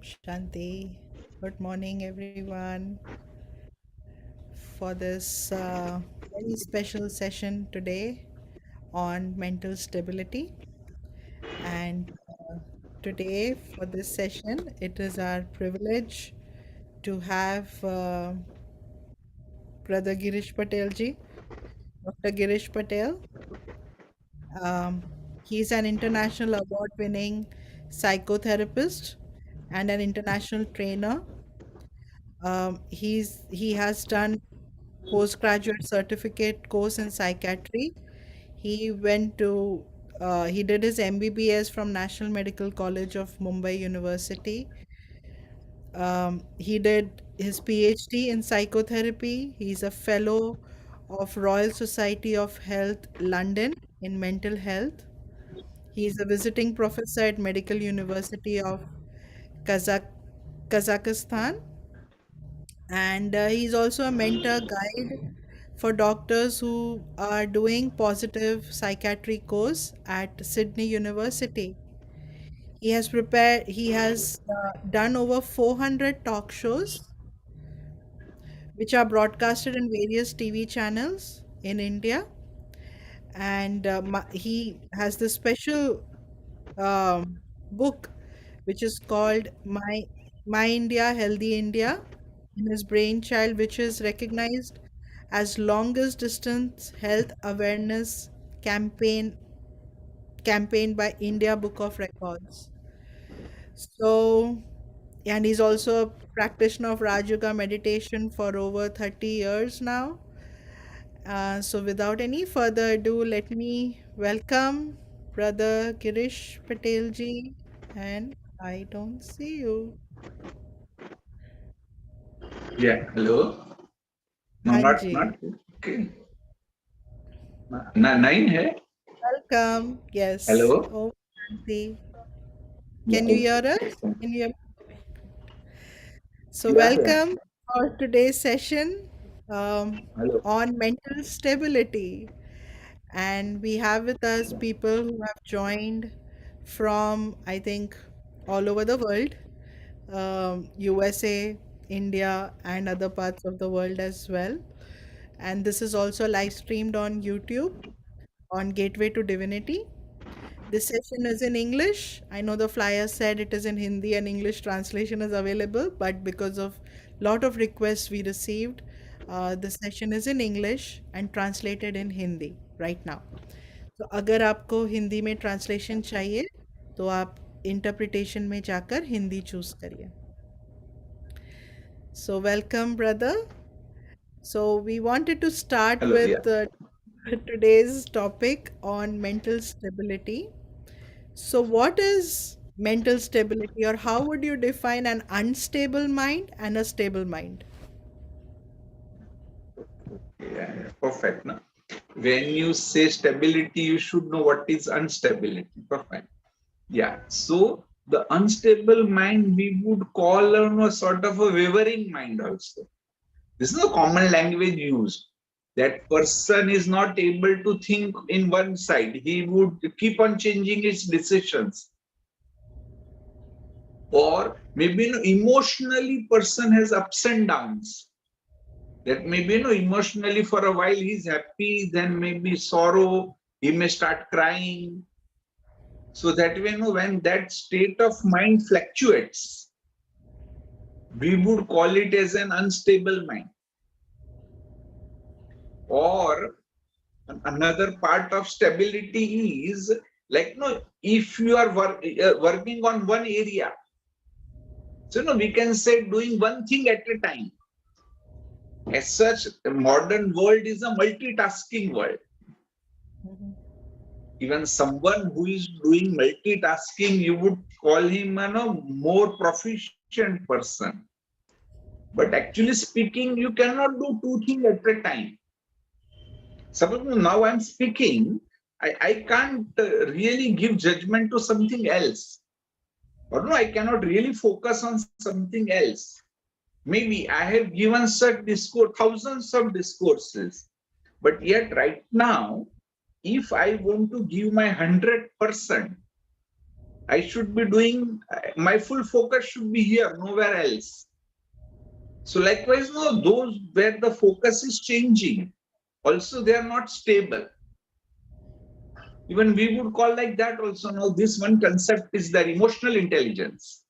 Shanti. Good morning, everyone, for this very special session today on mental stability. And today, for this session, it is our privilege to have Brother Girish Patel ji, Dr. Girish Patel. Um, he's an international award winning psychotherapist and an international trainer. He has done postgraduate certificate course in psychiatry. He went to he did his MBBS from National Medical College of Mumbai University. He did his PhD in psychotherapy. He's a fellow of Royal Society of Health London in mental health. He's a visiting professor at Medical University of Kazakh Kazakhstan, and he's also a mentor guide for doctors who are doing positive psychiatry course at Sydney University. He has done over 400 talk shows which are broadcasted in various TV channels in India, and he has this special book which is called My India Healthy India in his brainchild, which is recognized as longest distance health awareness campaign by India Book of Records. So, and he's also a practitioner of Raj Yoga meditation for over 30 years now. So, without any further ado, let me welcome Brother Girish Patel ji. And I don't see you. Yeah, hello. No, not Hanji. okay. Nine है. Welcome. Yes. Hello. Oh, Shanti. Yeah, Can you okay. hear us? Can you hear? So, Yeah, yeah. welcome for today's session um, Hello. on mental stability. And we have with us people who have joined from, I think, all over the world, USA, India, and other parts of the world as well. And this is also live streamed on YouTube on Gateway to Divinity. This session is in English. I know the flyer said it is in Hindi and English translation is available, but because of lot of requests we received, the session is in English and translated in Hindi right now. तो अगर आपको हिंदी में translation चाहिए तो आप interpretation में जाकर Hindi choose करिए. So welcome, brother. So we wanted to start Hello. Yeah. with today's topic on mental stability. So, what is mental stability, or how would you define an unstable mind and a stable mind? Yeah, yeah. Perfect. No? When you say stability, you should know what is instability. Perfect. Yeah. So the unstable mind we would call a sort of a wavering mind also. This is a common language used. That person is not able to think in one side. He would keep on changing his decisions. Or maybe emotionally person has ups and downs. That maybe emotionally for a while he's happy, then maybe sorrow, he may start crying. So that way, when that state of mind fluctuates, we would call it as an unstable mind. Or another part of stability is like if you are working on one area, so we can say doing one thing at a time. As such, the modern world is a multitasking world. Even someone who is doing multitasking, you would call him a more proficient person. But actually speaking, you cannot do two things at a time. Suppose now I'm speaking, I can't really give judgment to something else. Or no, I cannot really focus on something else. Maybe I have given such discourse, thousands of discourses, but yet right now, if I want to give my 100%, I should be doing, my full focus should be here, nowhere else. So likewise, no, those where the focus is changing, also they are not stable. Even we would call like that also. Now, this one concept is their emotional intelligence.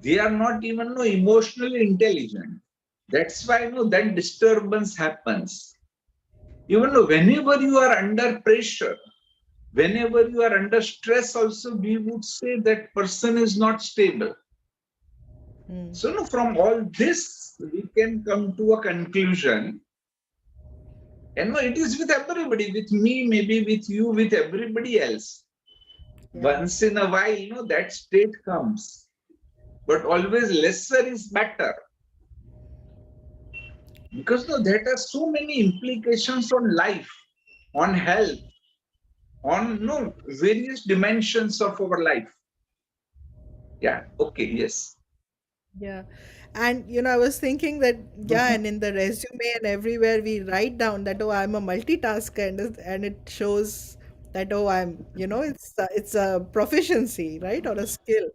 They are not even no emotionally intelligent. That's why no that disturbance happens. Even whenever you are under pressure, whenever you are under stress, also we would say that person is not stable. Mm. So no, from all this, we can come to a conclusion. And no, it is with everybody, with me, maybe with you, with everybody else. Yeah. Once in a while, that state comes. But always lesser is better. Because no, there are so many implications on life, on health, on no various dimensions of our life. Yeah. Okay. Yes. Yeah. And I was thinking that, yeah, and in the resume and everywhere we write down that, oh, I'm a multitasker, and it shows that, oh, it's a proficiency, right? Or a skill.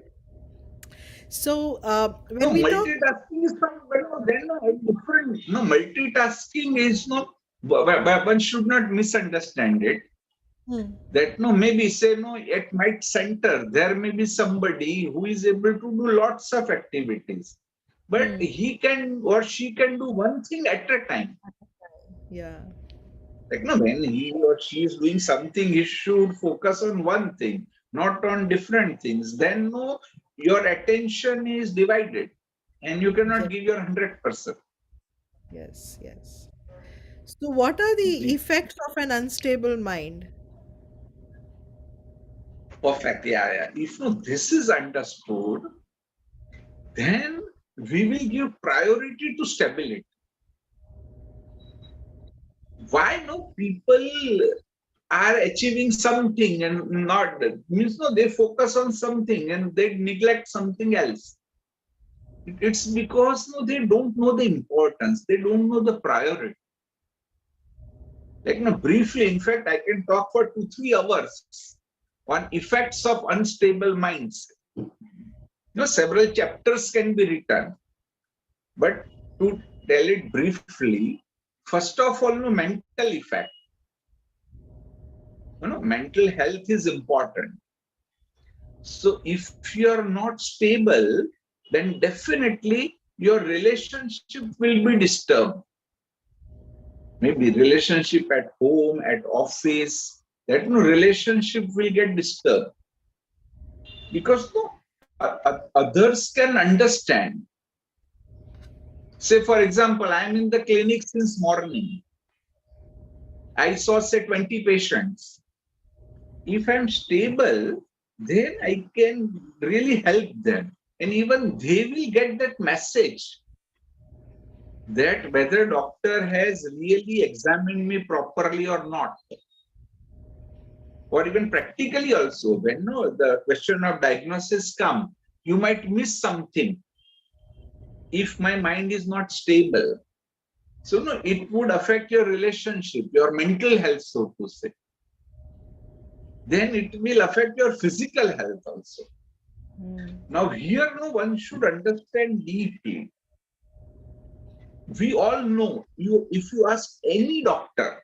So, No, when we talk. multitasking is some, then no, different. No, multitasking is no. One should not misunderstand it. Hmm. That no, maybe say no, at my center there may be somebody who is able to do lots of activities, but Hmm. he can or she can do one thing at a time. Yeah. Like no, when he or she is doing something, he should focus on one thing, not on different things. Then no, your attention is divided, and you cannot Yes. give your 100%. Yes. Yes. So, what are the effects of an unstable mind? Perfect. Yeah, yeah. If no, this is understood, then we will give priority to stability. Why no people are achieving something and not means no they focus on something and they neglect something else. It's because no they don't know the importance, they don't know the priority. Like no briefly, in fact, I can talk for 2 3 hours on effects of unstable minds. Several chapters can be written, but to tell it briefly, first of all, no mental effect. Mental health is important. So if you're not stable, then definitely your relationship will be disturbed. Maybe relationship at home, at office, that no relationship will get disturbed because no others can understand. Say for example, I'm in the clinic since morning. I saw say 20 patients. If I'm stable, then I can really help them. And even they will get that message that whether doctor has really examined me properly or not. Or even practically also, when no, the question of diagnosis come, you might miss something if my mind is not stable. So no, it would affect your relationship, your mental health, so to say. Then it will affect your physical health also. Now here, no one should understand deeply. We all know, if you ask any doctor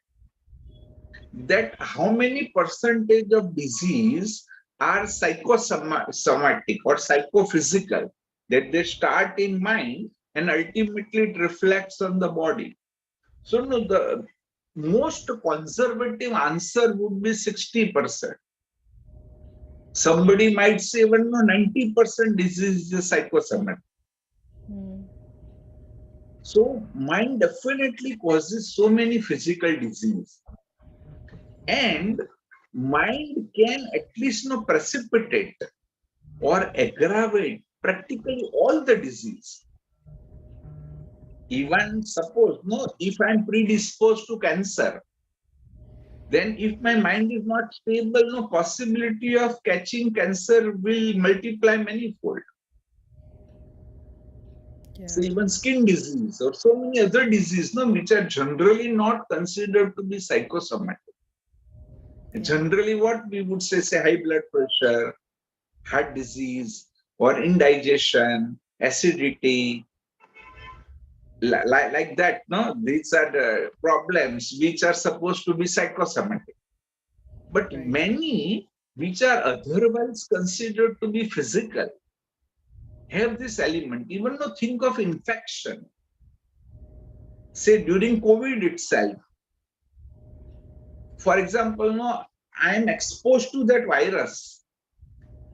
that how many percentage of disease are psychosomatic or psychophysical, that they start in mind and ultimately it reflects on the body. So no, the most conservative answer would be 60%. Somebody might say, well, no, 90% disease is psychosomatic. So mind definitely causes so many physical disease. And mind can at least precipitate or aggravate practically all the disease. Even suppose, if I'm predisposed to cancer, then if my mind is not stable, no possibility of catching cancer will multiply manifold. So Yeah. even skin disease or so many other diseases, which are generally not considered to be psychosomatic. Yeah. Generally, what we would say high blood pressure, heart disease, or indigestion, acidity, like that. No, these are the problems which are supposed to be psychosomatic. But Right. many which are otherwise considered to be physical have this element. Even though think of infection, say during COVID itself, for example, no, I am exposed to that virus,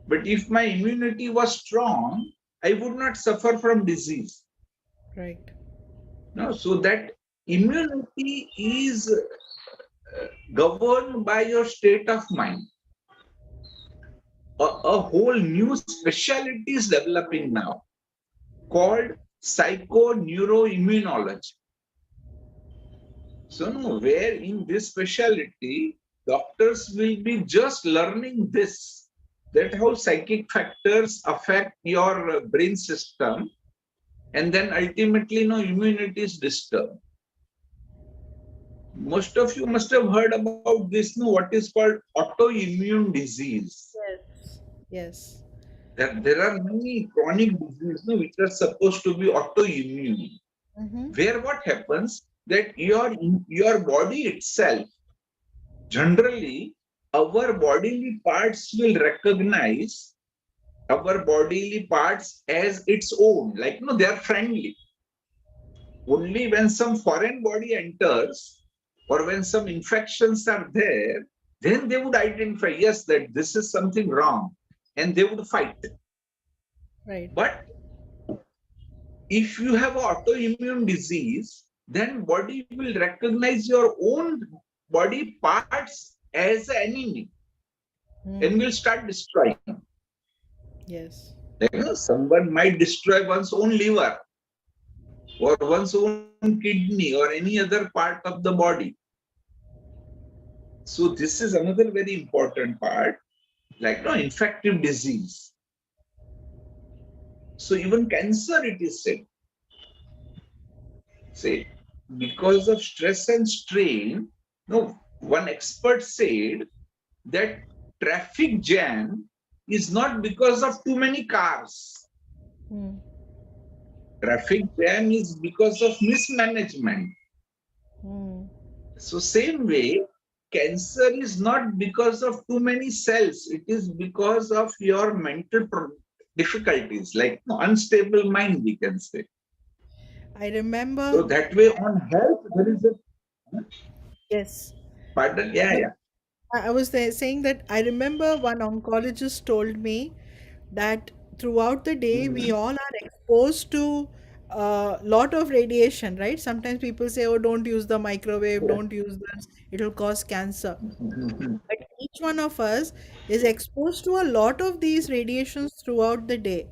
but if my immunity was strong, I would not suffer from disease. Right. No, so that immunity is governed by your state of mind. A whole new specialty is developing now called psychoneuroimmunology. So, no, where in this specialty, doctors will be just learning this, that how psychic factors affect your brain system, and then ultimately, no, immunity is disturbed. Most of you must have heard about this, no, what is called autoimmune disease. Yes. Yes. There are many chronic diseases, no, which are supposed to be autoimmune. Mm-hmm. Where what happens that your body itself, generally, our bodily parts will recognize our bodily parts as its own, like no, they are friendly. Only when some foreign body enters or when some infections are there, then they would identify, yes, that this is something wrong, and they would fight. Right. But if you have autoimmune disease, then body will recognize your own body parts as an enemy and Mm. will start destroying. Yes. Like, someone might destroy one's own liver or one's own kidney or any other part of the body. So this is another very important part, like no infective disease. So even cancer, it is said, say, because of stress and strain, no, one expert said that traffic jam is not because of too many cars. Mm. Traffic jam is because of mismanagement. Mm. So same way, cancer is not because of too many cells. It is because of your mental difficulties, like no, unstable mind, we can say. I remember. So that way on health, there is a Yes. pardon. Yeah, No, yeah. I was there saying that I remember one oncologist told me that throughout the day we Mhm. all are exposed to a lot of radiation, right? Sometimes people say, "Oh, don't use the microwave, Yeah. don't use this; it'll cause cancer." Mhm. But each one of us is exposed to a lot of these radiations throughout the day.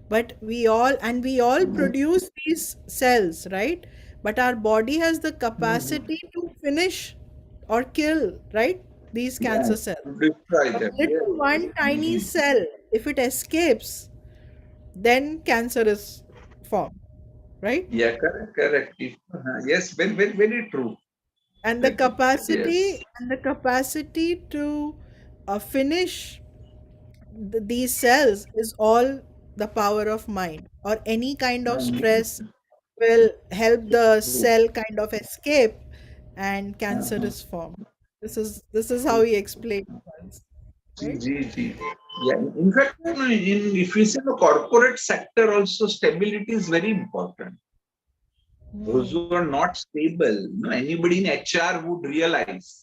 But we all Mhm. produce these cells, right? But our body has the Mhm. capacity to finish or kill, right? These Yeah, cancer cells. to destroy But them. Yeah. little one tiny Mhm. cell, if it escapes, then cancer is formed, right? Yeah, correct, correct. Yes, very, very, very true. And the Like, capacity yes. and the capacity to finish these cells is all the power of mind, or any kind of Mhm. stress will help the True. cell kind of escape and cancer Uh-huh. is formed. This is how he explained once, G, right? G, G. Yeah. In fact, if we say the corporate sector also, stability is very important. Those Hmm. who are not stable, anybody in HR would realize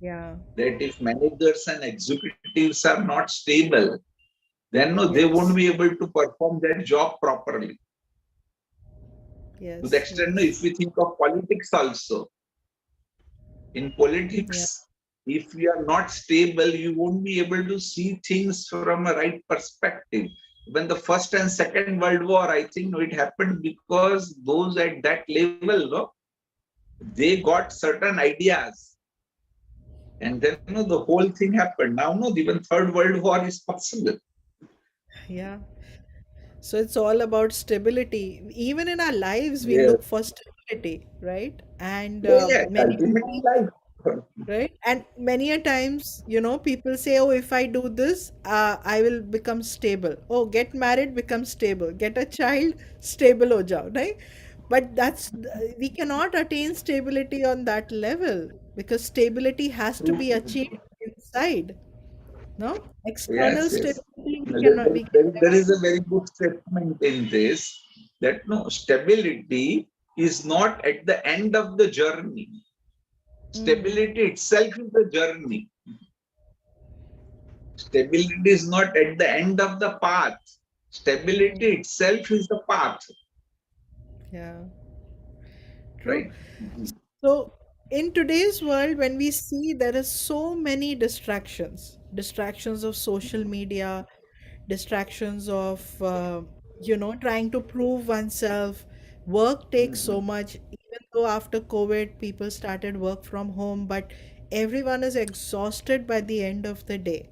Yeah. that if managers and executives are not stable, then no, they won't Yes. be able to perform their job properly. To the Yes. extent, no, if Yes. we think of politics also, in Yeah. politics, if you are not stable, you won't be able to see things from a right perspective. When the first and second world war, I think it happened because those at that level, they got certain ideas, and then the whole thing happened. Now, no, even third world war is possible. Yeah. So it's all about stability. Even in our lives, we Yes. look for stability, right? And Yeah, yeah, many ultimately life. right? And many a times, people say, oh, if I do this, I will become stable. Oh, get married, become stable. Get a child, stable ho jao, right? But we cannot attain stability on that level, because stability has to True, be true, achieved true. inside. No, external Yes, yes. stability we No, cannot, we can there never is a do. very good statement in this, that no, stability is not at the end of the journey. Mm, Stability itself is the journey. Stability is not at the end of the path. mm, Stability itself is the path, yeah, true. right? Mhm. So, in today's world, when we see there is so many distractions of social media, distractions of, trying to prove oneself, work takes so Mhm. much, even though after COVID, people started work from home, but everyone is exhausted by the end of the day,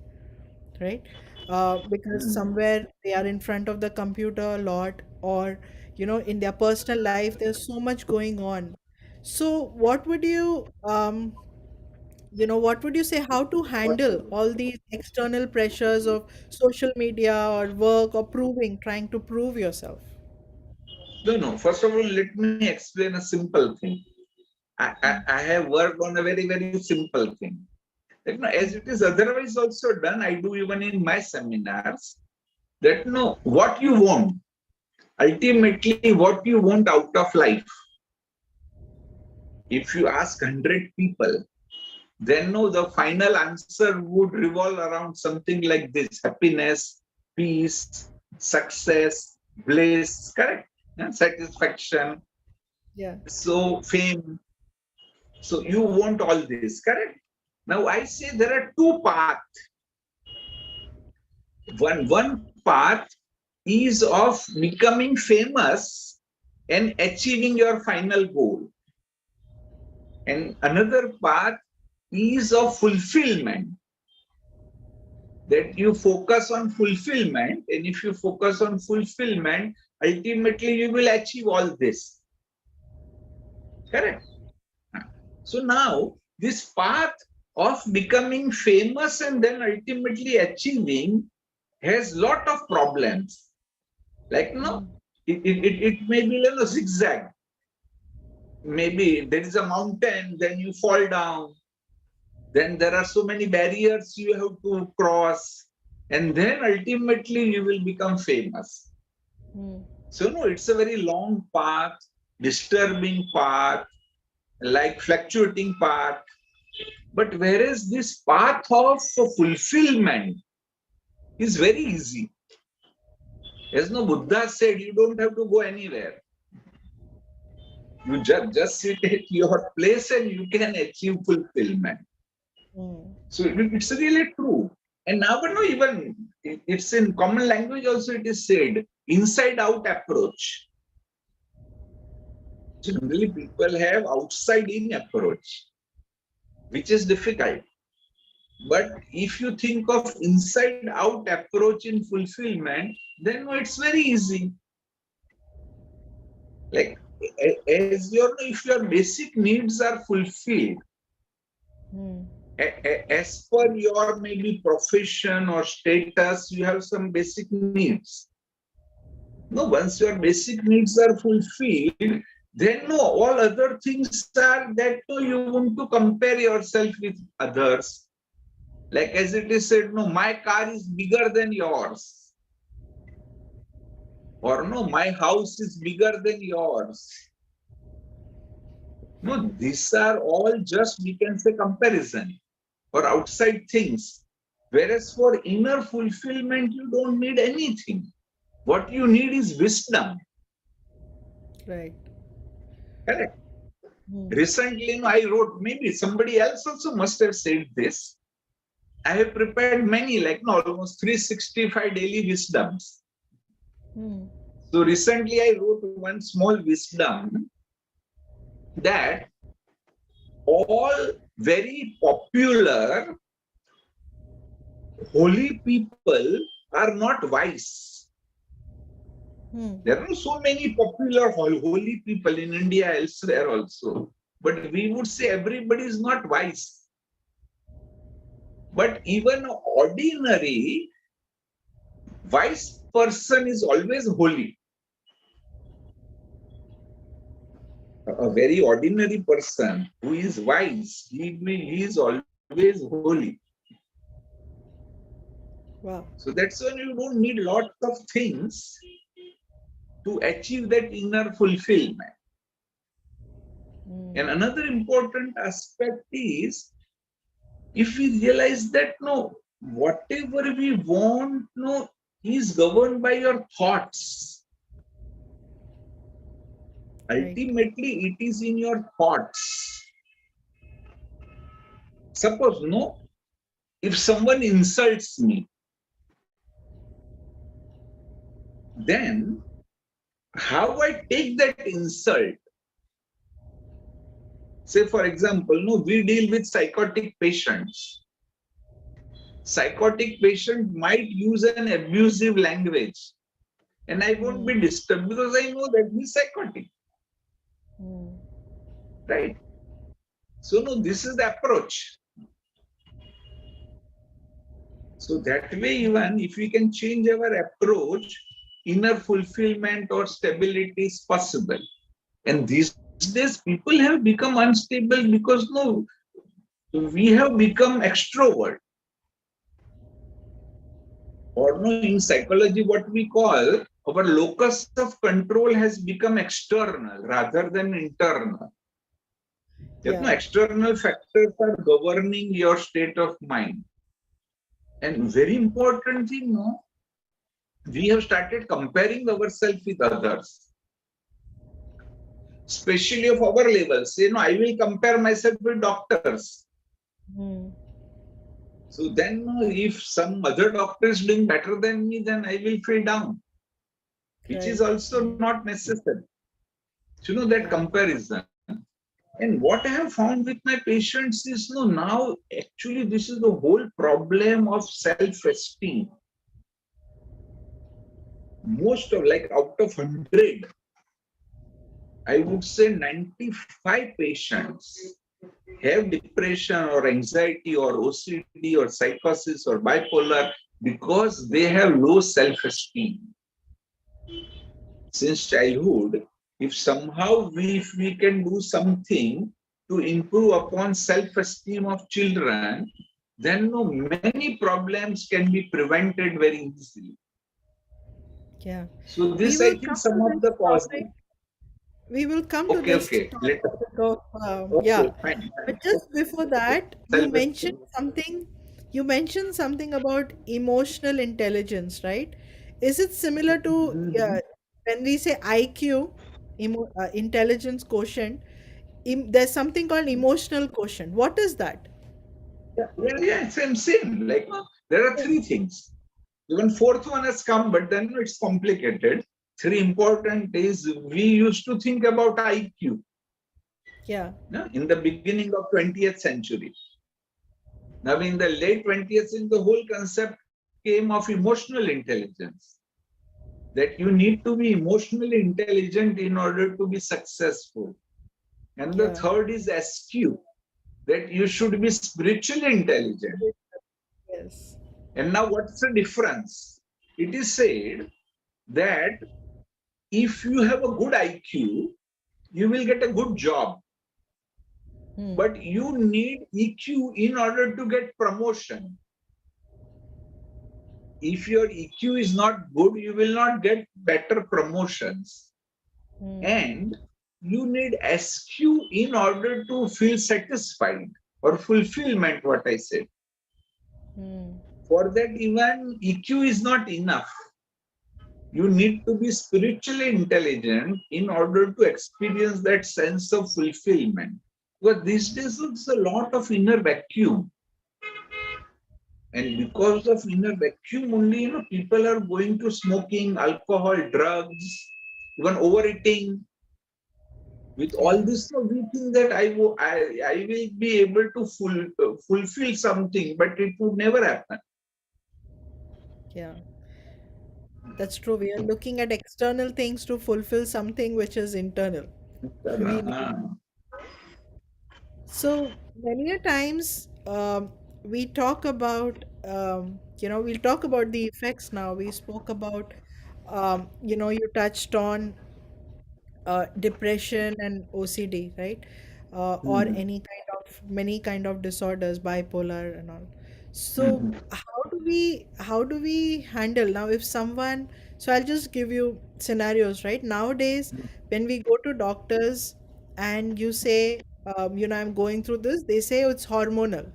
right? Because Mhm. somewhere they are in front of the computer a lot, or in their personal life there's so much going on. So what would you say, how to handle all these external pressures of social media or work or trying to prove yourself? No, no. First of all, let me explain a simple thing. I have worked on a very, very simple thing. That, no, as it is otherwise also done, I do even in my seminars, that no, what you want, ultimately what you want out of life. If you ask 100 people, then no, the final answer would revolve around something like this: happiness, peace, success, bliss, correct? And satisfaction, Yeah. so fame. So you want all this, correct? Now I say there are two paths. One path is of becoming famous and achieving your final goal. And another path is of fulfillment, that you focus on fulfillment. And if you focus on fulfillment, ultimately you will achieve all this. Correct? So now, this path of becoming famous and then ultimately achieving has lot of problems. Like, no, Mm, it may be zigzag. Maybe there is a mountain, then you fall down. Then there are so many barriers you have to cross. And then ultimately you will become famous. mm, So, no, it's a very long path, disturbing path, like fluctuating path. But whereas this path of fulfillment is very easy. As no Buddha said, you don't have to go anywhere. You just sit at your place and you can achieve fulfillment. mm, So it's really true. And now, but no, even it's in common language also it is said, inside out approach. Generally, people have outside in approach, which is difficult. But if you think of inside out approach in fulfillment, then no, it's very easy. Like, as if your basic needs are fulfilled, mm, as per your maybe profession or status, you have some basic needs. No, once your basic needs are fulfilled, then no, all other things are that no, you want to compare yourself with others. Like as it is said, no, my car is bigger than yours, or no, my house is bigger than yours. No, these are all just, we can say, comparison or outside things. Whereas for inner fulfillment, you don't need anything. What you need is wisdom. right. Correct. Mm, Recently, I wrote, maybe somebody else also must have said this. I have prepared many, like no, almost 365 daily wisdoms. mm, So recently, I wrote one small wisdom, that all very popular holy people are not wise. mm, There are so many popular holy people in India, elsewhere also. but we would say everybody is not wise. But even ordinary wise person is always holy. A very ordinary person who is wise, he is always holy. Wow. So that's when you don't need lots of things to achieve that inner fulfillment. And Mm. another important aspect is if we realize that no, whatever we want, no, is governed by your thoughts. Right. Ultimately, it is in your thoughts. Suppose, no, if someone insults me, then how I take that insult. Say, for example, no, we deal with psychotic patients. Psychotic patient might use an abusive language, and I won't Mm. be disturbed because I know that he's psychotic, Mm. right? So, no, this is the approach. So that way, even if we can change our approach, inner fulfillment or stability is possible. And these days, people have become unstable because no, we have become extrovert, or no, in psychology, what we call our locus of control has become external rather than internal. You know, Yeah. external factors are governing your state of mind. And very important thing, no, we have started comparing ourselves with others, especially of our levels. You know, I will compare myself with doctors. Mm. So then, if some other doctor is doing better than me, then I will feel down, which is Right. also Right. not necessary. So, that Yeah. comparison. And what I have found with my patients is, no, now actually this is the whole problem of self-esteem. Most of, like out of 100, I would say 95 patients have depression or anxiety or OCD or psychosis or bipolar because they have low self-esteem. Since childhood, if somehow if we can do something to improve upon self-esteem of children, then no, many problems can be prevented very easily. Yeah. So We this, I will think, come some to of this the causes. topic. We will come to Okay, this okay. topic of Okay, yeah. fine, But fine. just before that, you mentioned Self-esteem. something. You mentioned something about emotional intelligence, right? Is it similar to Mhm. when we say IQ, intelligence quotient? There's something called emotional quotient. What is that? Yeah, same. Like, there are three things. Even fourth one has come, but then it's complicated. Three important is we used to think about IQ, Yeah. no, in the beginning of 20th century. Now, in the late 20th century, the whole concept came of emotional intelligence, that you need to be emotionally intelligent in order to be successful. And the Yeah. third is SQ, that you should be spiritually intelligent. Yes. And now, what's the difference? It is said that if you have a good IQ, you will get a good job, Hmm. but you need EQ in order to get promotion. If your EQ is not good, you will not get better promotions. Hmm. And you need SQ in order to feel satisfied or fulfillment, what I said. Hmm. For that, even EQ is not enough. You need to be spiritually intelligent in order to experience that sense of fulfillment. Because these days it's a lot of inner vacuum. And because of inner vacuum only, people are going to smoking, alcohol, drugs, even overeating. With all Yeah. this, so we think that I will be able to fulfill something, but it would never happen. Yeah. That's true. We are looking at external things to fulfill something which is internal. We need. Uh-huh. So many a times we talk about, we'll talk about the effects now. We spoke about, you touched on depression and OCD, right? Or Mhm. any kind of many kind of disorders, bipolar and all. So Mhm. how do we handle now if someone? So I'll just give you scenarios, right? Nowadays, when we go to doctors and you say, I'm going through this, they say it's hormonal,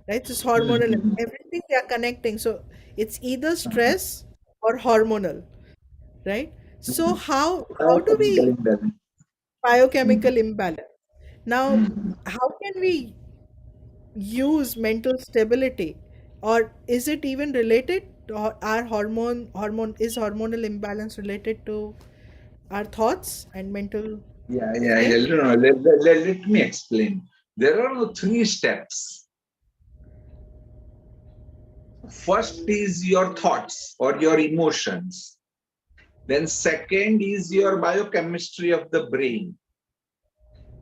right? It's hormonal and Mhm. everything they are connecting. So it's either stress or hormonal, right? So Mhm. how do Biochemical we imbalance. Mhm. biochemical imbalance? Now, Mhm. how can we use mental stability, or is it even related? Or our hormone is hormonal imbalance related to our thoughts and mental Yeah. state? No, let me explain. There are no three steps. First is your thoughts or your emotions. Then second is your biochemistry of the brain.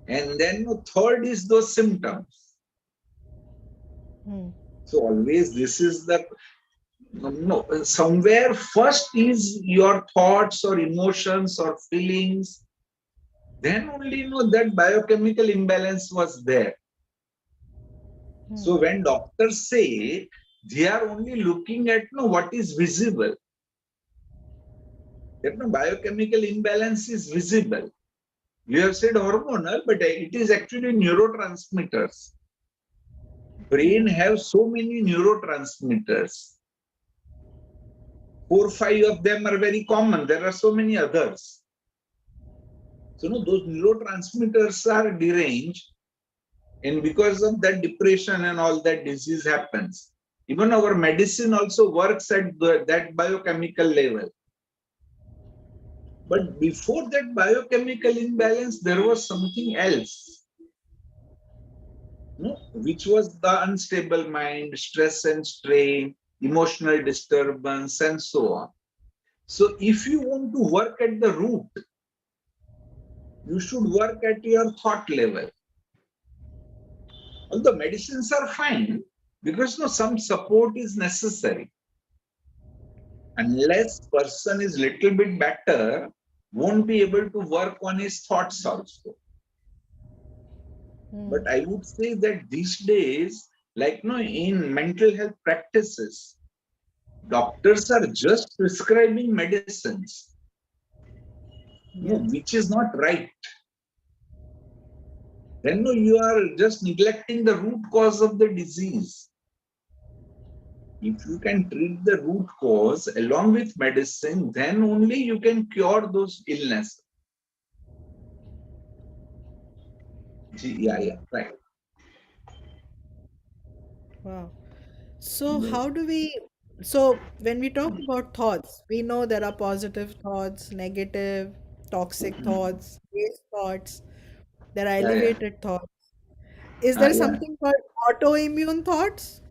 And then third is those symptoms. Hmm. So always this is the no, somewhere first is your thoughts or emotions or feelings. Then only that biochemical imbalance was there. Hmm. So when doctors say they are only looking at what is visible, that biochemical imbalance is visible. You have said hormonal, but it is actually neurotransmitters. Brain Hmm. have so many neurotransmitters. 4, 5 of them are very common. There are so many others. So those neurotransmitters are deranged, and because of that depression and all that disease happens. Even our medicine also works at that biochemical level. But before that biochemical imbalance, there was something else, which was the unstable mind, stress and strain, emotional disturbance, and so on. So, if you want to work at the root, you should work at your thought level. Although medicines are fine, because some support is necessary. Unless person is little bit better, won't be able to work on his thoughts also. Hmm. But I would say that these days, like in mental health practices, doctors are just prescribing medicines, Yeah. which is not right. Then you are just neglecting the root cause of the disease. If you can treat the root cause along with medicine, then only you can cure those illness. Hmm. Yeah, right. Wow. So Yes. how do we, so when we talk about thoughts, we know there are positive thoughts, negative, toxic Mhm. thoughts, waste thoughts, there are Yeah. elevated thoughts. Is there Yeah. something called autoimmune thoughts?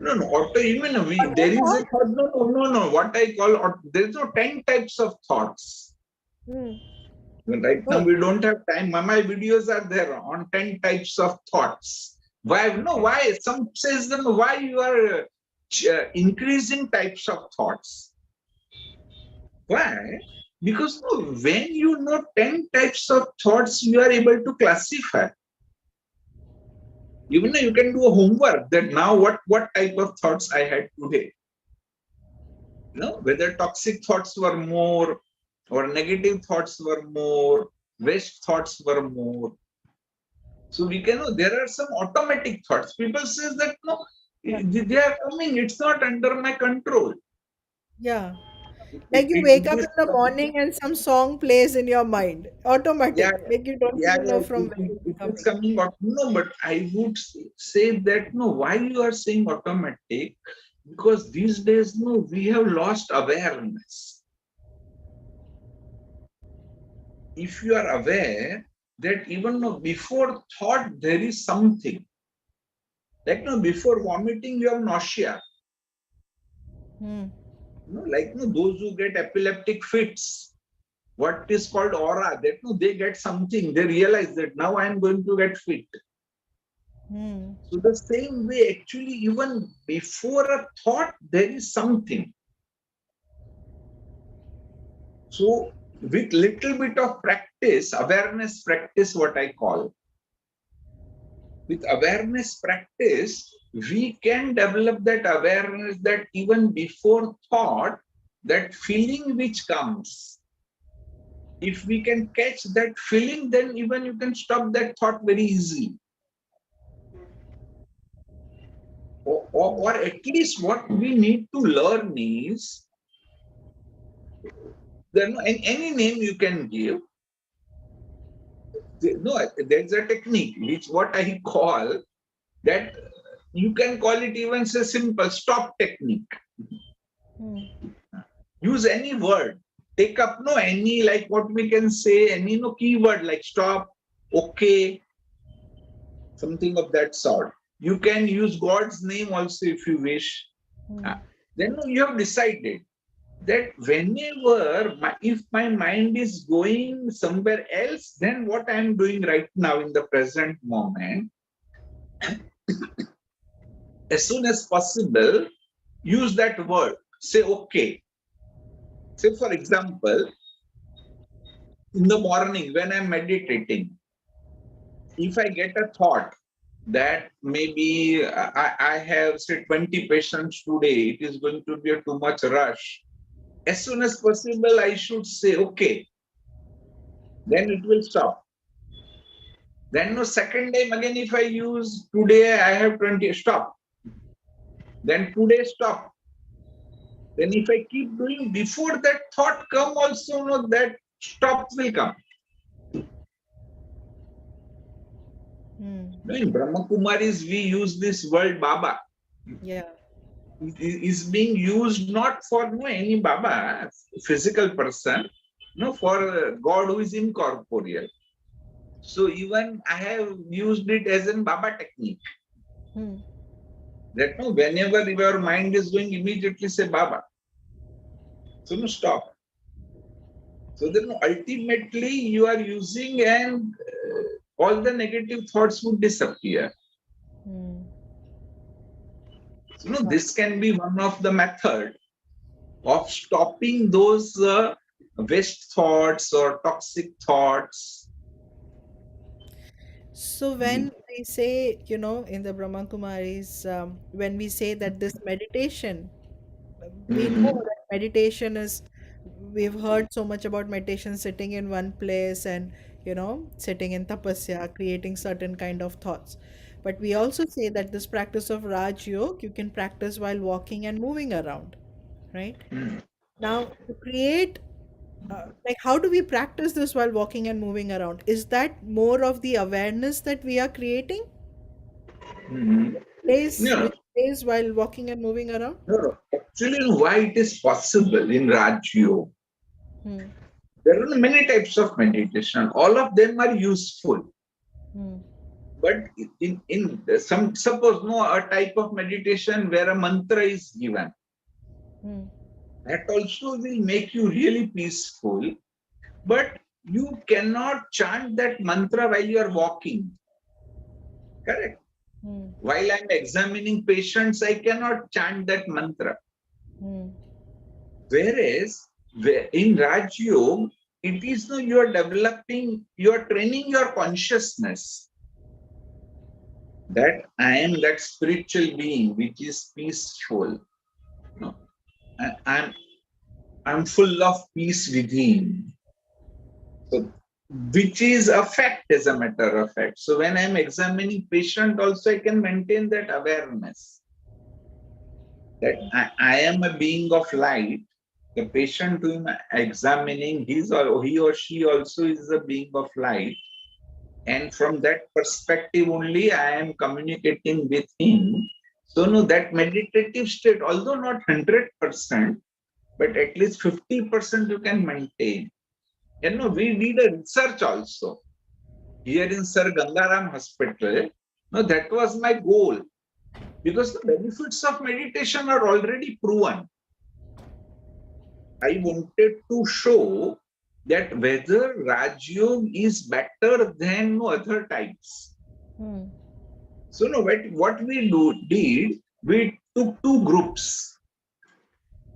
No, autoimmune. Auto There is a thoughts? thought. No. What I call, there is no 10 types of thoughts. Hmm. Right now, Oh, we don't have time. My videos are there on 10 types of thoughts. Why? No, okay. why? Some says them, why you are increasing types of thoughts. Why? Because when you know 10 types of thoughts, you are able to classify. Even you can do a homework that now what type of thoughts I had today. Whether toxic thoughts were more or negative thoughts were more, waste thoughts were more. So we can know there are some automatic thoughts. People says that no, Yeah. they are coming. It's not under my control. Yeah. It, Like you it, wake it up is in the morning and some song plays in your mind, yeah, automatic. Like you don't even yeah. know from where it's It is coming. coming out. No, but I would say that no. Why you are saying automatic? Because these days no, we have lost awareness. If you are aware that even before thought there is something, like before vomiting you have nausea, Hmm. like those who get epileptic fits, what is called aura, that no, they get something, they realize that now I am going to get fit. Hmm. So the same way, actually, even before a thought, there is something. So with little bit of practice, awareness practice, what I call, with awareness practice, we can develop that awareness that even before thought, that feeling which comes, if we can catch that feeling, then even you can stop that thought very easily. Or at least what we need to learn is, there no any name you can give. No, there's a technique which what I call that, you can call it even a simple stop technique. Hmm. Use any word, take up no any, like what we can say, any no keyword like stop, okay, something of that sort. You can use God's name also if you wish. Hmm. Then you have decided that whenever if my mind is going somewhere else, then what I am doing right now in the present moment, as soon as possible, use that word. Say okay. Say for example, in the morning when I'm meditating, if I get a thought that maybe I have say 20 patients today, it is going to be a too much rush. As soon as possible, I should say okay. Then it will stop. Then no second time again, if I use today, I have 20, stop. Then today, stop. Then if I keep doing, before that thought come also, no, that stop will come. Hmm. No, in BrahmaKumaris, we use this word Baba. Yeah. It is being used not for no any Baba, physical person, no, for God who is incorporeal. So even I have used it as an Baba technique. Hmm. That no, whenever your mind is going, immediately say Baba. So no, stop. So then ultimately you are using, and all the negative thoughts would disappear. Hmm. So no, this can be one of the method of stopping those waste thoughts or toxic thoughts. So when we say, in the Brahma Kumaris, when we say that this meditation, we know Mhm. that meditation is, we've heard so much about meditation sitting in one place and, sitting in tapasya, creating certain kind of thoughts. But we also say that this practice of Raj Yoga, you can practice while walking and moving around, right? Now, to create, like, how do we practice this while walking and moving around? Is that more of the awareness that we are creating? Mhm. No, Which plays while walking and moving around? no. Actually, why it is possible in Raj Yoga? Hmm. There are many types of meditation. All of them are useful. Hmm. But in some, suppose no, a type of meditation where a mantra is given, Hmm. that also will make you really peaceful. But you cannot chant that mantra while you are walking. Correct. Hmm. While I'm examining patients, I cannot chant that mantra. Hmm. Whereas in Raj Yoga, it is no, you are developing, you are training your consciousness that I am that spiritual being which is peaceful. No, I'm full of peace within. So, which is a fact, as a matter of fact. So when I'm examining patient, also I can maintain that awareness that I am a being of light. The patient whom I'm examining, he or she also is a being of light. And from that perspective only, I am communicating with him. So no, that meditative state, although not 100%, but at least 50% you can maintain. We did a research also here in Sir Gangaram Hospital. No, that was my goal, because the benefits of meditation are already proven. I wanted to show that whether Rajyog is better than no other types. Hmm. So no, what we did, we took two groups.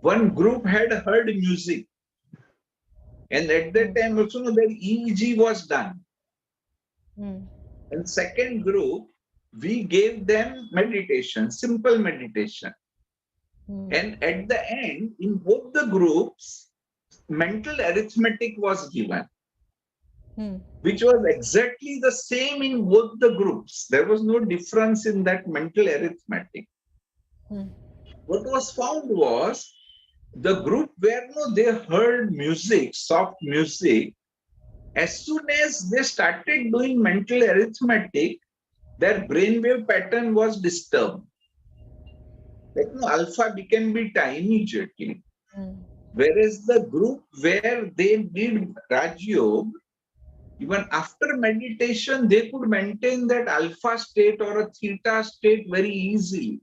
One group had heard music, and at that Hmm. time also no, their EEG was done. Hmm. And second group, we gave them meditation, simple meditation. Hmm. And at the end, in both the groups, mental arithmetic was given, Hmm. which was exactly the same in both the groups. There was no difference in that mental arithmetic. Hmm. What was found was the group where no, they heard music, soft music, as soon as they started doing mental arithmetic, their brainwave pattern was disturbed. Like no, alpha became beta immediately. Hmm. Whereas the group where they did Rajyog, even after meditation, they could maintain that alpha state or a theta state very easily.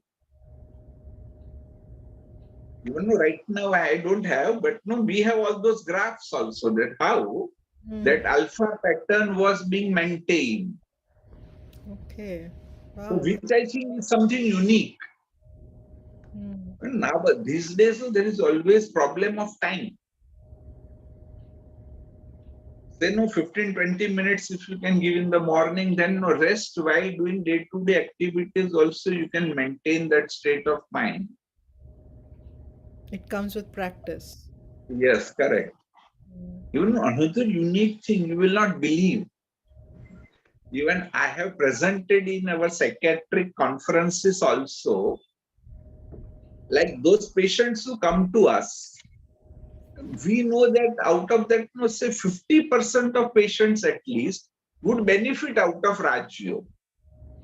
Even though right now I don't have, but no, we have all those graphs also that how Hmm. that alpha pattern was being maintained. Okay. So Wow. which I think is something unique. Hmm. And now, but these days, so there is always problem of time. Say no 15, 20 minutes if you can give in the morning, then no rest while doing day-to-day activities also you can maintain that state of mind. It comes with practice. Yes, correct. Hmm. Even another unique thing you will not believe. Even I have presented in our psychiatric conferences also, like those patients who come to us, we know that out of that, no, say 50% of patients at least would benefit out of Rajyo.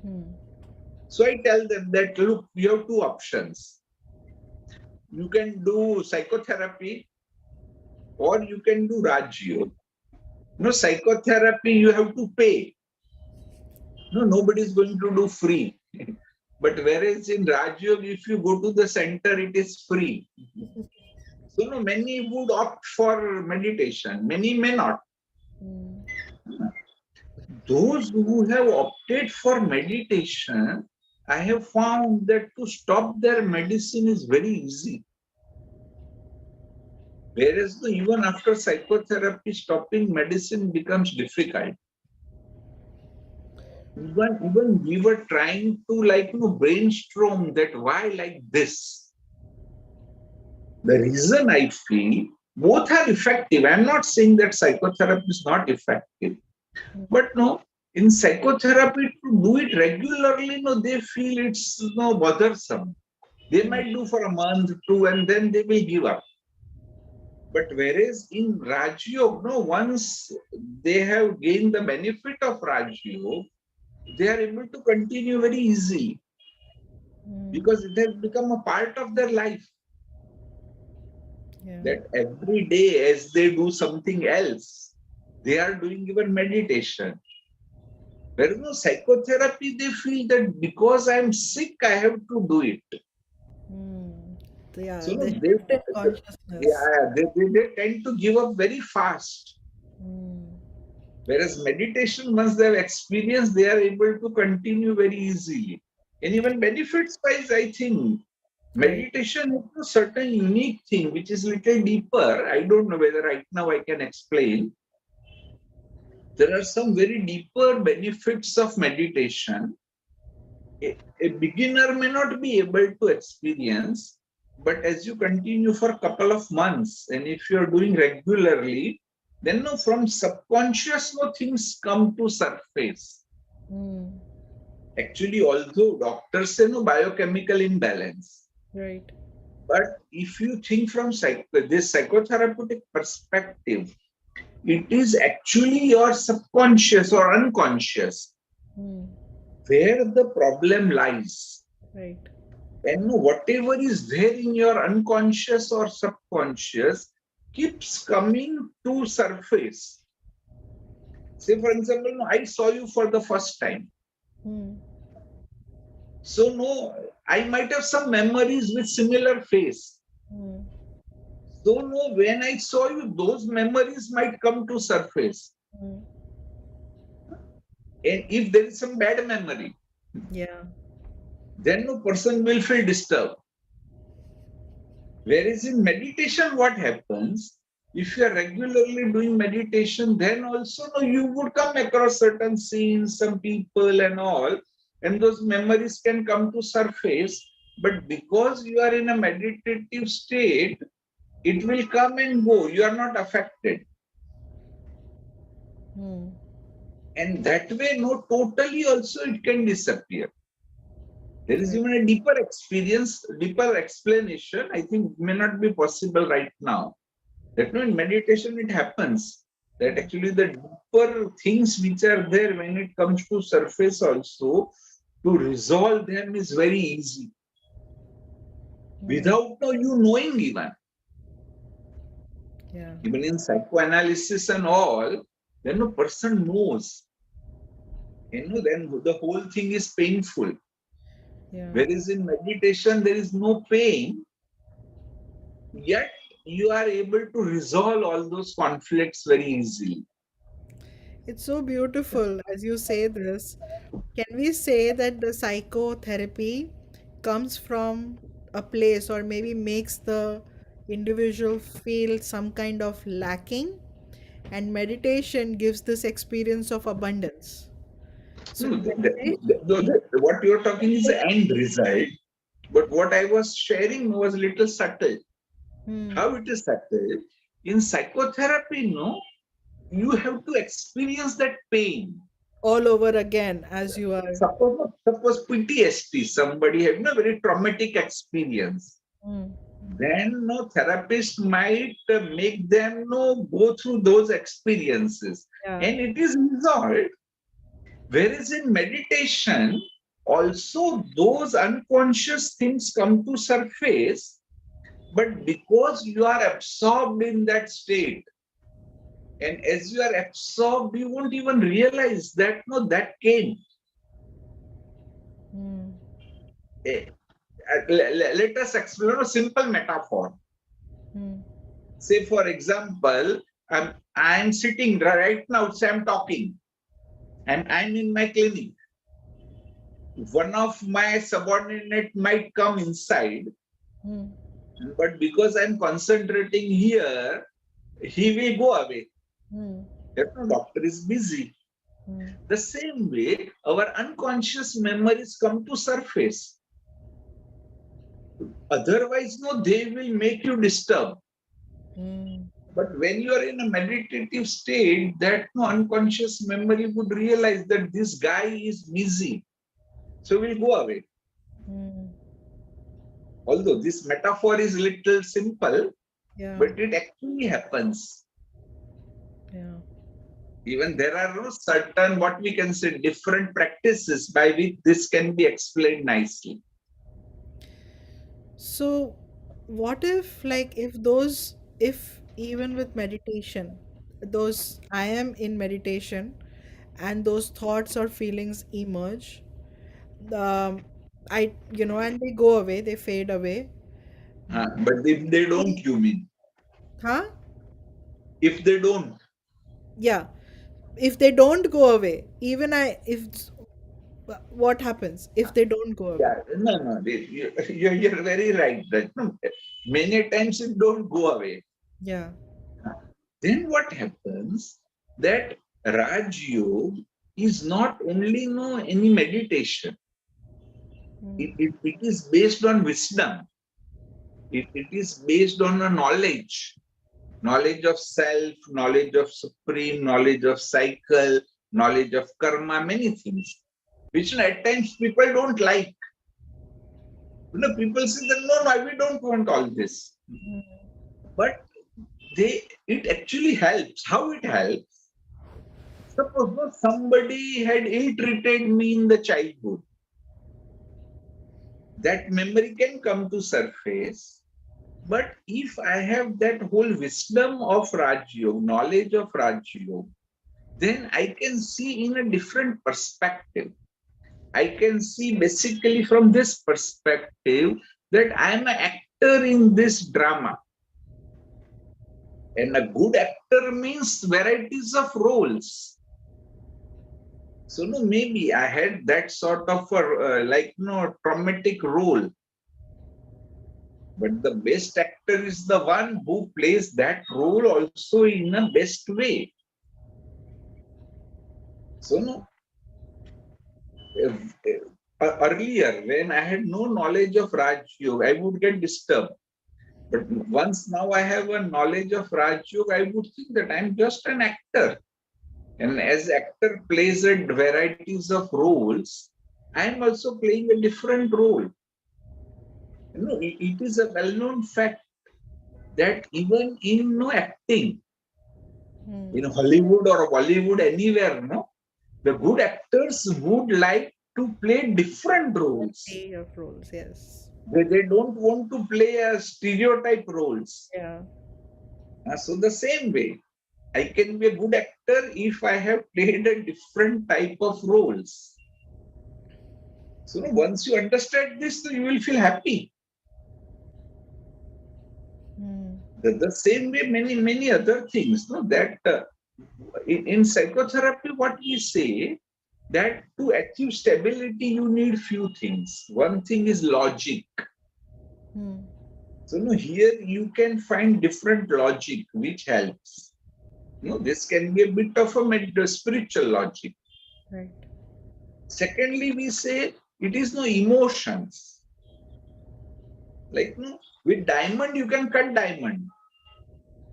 Hmm. So I tell them that, look, you have two options. You can do psychotherapy or you can do Rajyo. No, psychotherapy, you have to pay. No, nobody is going to do free. But whereas in Rajyog, if you go to the center, it is free. So no, many would opt for meditation. Many may not. Hmm. Those who have opted for meditation, I have found that to stop their medicine is very easy. Whereas even after psychotherapy, stopping medicine becomes difficult. Even we were trying to brainstorm that why like this. The reason I feel both are effective. I'm not saying that psychotherapy is not effective, but no, in psychotherapy to do it regularly, no, they feel it's no bothersome. They Hmm. might do for a month, two, and then they will give up. But whereas in Rajyog, no, once they have gained the benefit of Rajyog, they are able to continue very easily Hmm. because it has become a part of their life. Yeah. That every day as they do something else, they are doing even meditation. Whereas no psychotherapy, they feel that because I'm sick, I have to do it. Hmm. Yeah, So no, the shift in consciousness. they tend to give up very fast. Hmm. Whereas meditation, once they have experienced, they are able to continue very easily. And even benefits wise, I think Right. meditation is a certain unique thing which is little deeper. I don't know whether right now I can explain. There are some very deeper benefits of meditation. A beginner may not be able to experience, but as you continue for a couple of months, and if you're doing regularly, then no, from subconscious no things come to surface. Hmm. Actually, although doctors say no biochemical imbalance, Right. but if you think from this psychotherapeutic perspective, it is actually your subconscious or unconscious Hmm. where the problem lies. Right. And whatever is there in your unconscious or subconscious keeps coming to surface. Say, for example, no, I saw you for the first time. Hmm. So, no, I might have some memories with similar face. Hmm. So no, when I saw you, those memories might come to surface. Mm. And if there is some bad memory, Yeah. then no person will feel disturbed. Whereas in meditation, what happens? If you are regularly doing meditation, then also no, you would come across certain scenes, some people and all, and those memories can come to surface. But because you are in a meditative state, it will come and go. You are not affected. Mm. And that way, no, totally also it can disappear. There is Right. even a deeper experience, deeper explanation. I think may not be possible right now. That no, in meditation it happens that Mm. actually the deeper things which are there when it comes to surface also to resolve them is very easy Mm. without no, you knowing Yeah. even in psychoanalysis and all, then a person knows, then the whole thing is painful. Yeah. Whereas in meditation there is no pain, yet you are able to resolve all those conflicts very easily. It's so beautiful as you say this. Can we say that the psychotherapy comes from a place or maybe makes the individual feel some kind of lacking, and meditation gives this experience of abundance? So, No, meditation. what you're talking is the end result, but what I was sharing was little subtle. Hmm. How it is subtle? In psychotherapy, no, you have to experience that pain. All over again as you are. Suppose PTSD, somebody had a very traumatic experience. Hmm. Then no therapist might make them no go through those experiences, Yeah. and it is resolved. Whereas in meditation, also those unconscious things come to surface, but because you are absorbed in that state, and as you are absorbed, you won't even realize that no, that came. Hmm. Eh, Let us explore a simple metaphor. Hmm. Say, for example, I'm sitting right now, so I'm talking, and I'm in my clinic. One of my subordinate might come inside, Hmm. but because I'm concentrating here, he will go away. Hmm. The doctor is busy. Hmm. The same way, our unconscious memories come to surface. Otherwise, no, they will make you disturb. Hmm. But when you are in a meditative state, that no unconscious memory would realize that this guy is busy. So will go away. Hmm. Although this metaphor is little simple, Yeah. but it actually happens. Yeah. Even there are no certain, what we can say, different practices by which this can be explained nicely. So, what if, like, if even with meditation, I am in meditation and those thoughts or feelings emerge, and they go away, they fade away. But if they don't, you mean? Huh? If they don't, Yeah. If they don't go away, what happens if they don't go away? yeah, no, no, you're very right. That no, many times it don't go away. Yeah. Then what happens? That Raj Yoga is not only no any meditation. It is based on wisdom. It is based on a knowledge of self, knowledge of supreme, knowledge of cycle, knowledge of karma, many things, which at times people don't like. People say that no, we don't want all this. But it actually helps. How it helps? Suppose somebody had ill-treated me in the childhood. That memory can come to surface. But if I have that whole wisdom of Raj Yoga, knowledge of Raj Yoga, then I can see in a different perspective. I can see basically from this perspective that I am an actor in this drama. And a good actor means varieties of roles. So no, maybe I had that sort of a traumatic role. But the best actor is the one who plays that role also in a best way. So no, earlier when I had no knowledge of Raj Yoga, I would get disturbed. But once now I have a knowledge of Raj Yoga, I would think that I'm just an actor. And as actor plays a varieties of roles, I'm also playing a different role. It is a well-known fact that even in acting, in Hollywood or Bollywood, anywhere, the good actors would like to play different roles. Variety of roles, yes. They don't want to play a stereotype roles. Yeah. So the same way, I can be a good actor if I have played a different type of roles. So once you understand this, you will feel happy. The same way, many other things. That in psychotherapy, what we say that to achieve stability, you need few things. One thing is logic. So here you can find different logic which helps. This can be a bit of a spiritual logic. Right. Secondly, we say it is no emotions. Like with diamond, you can cut diamond.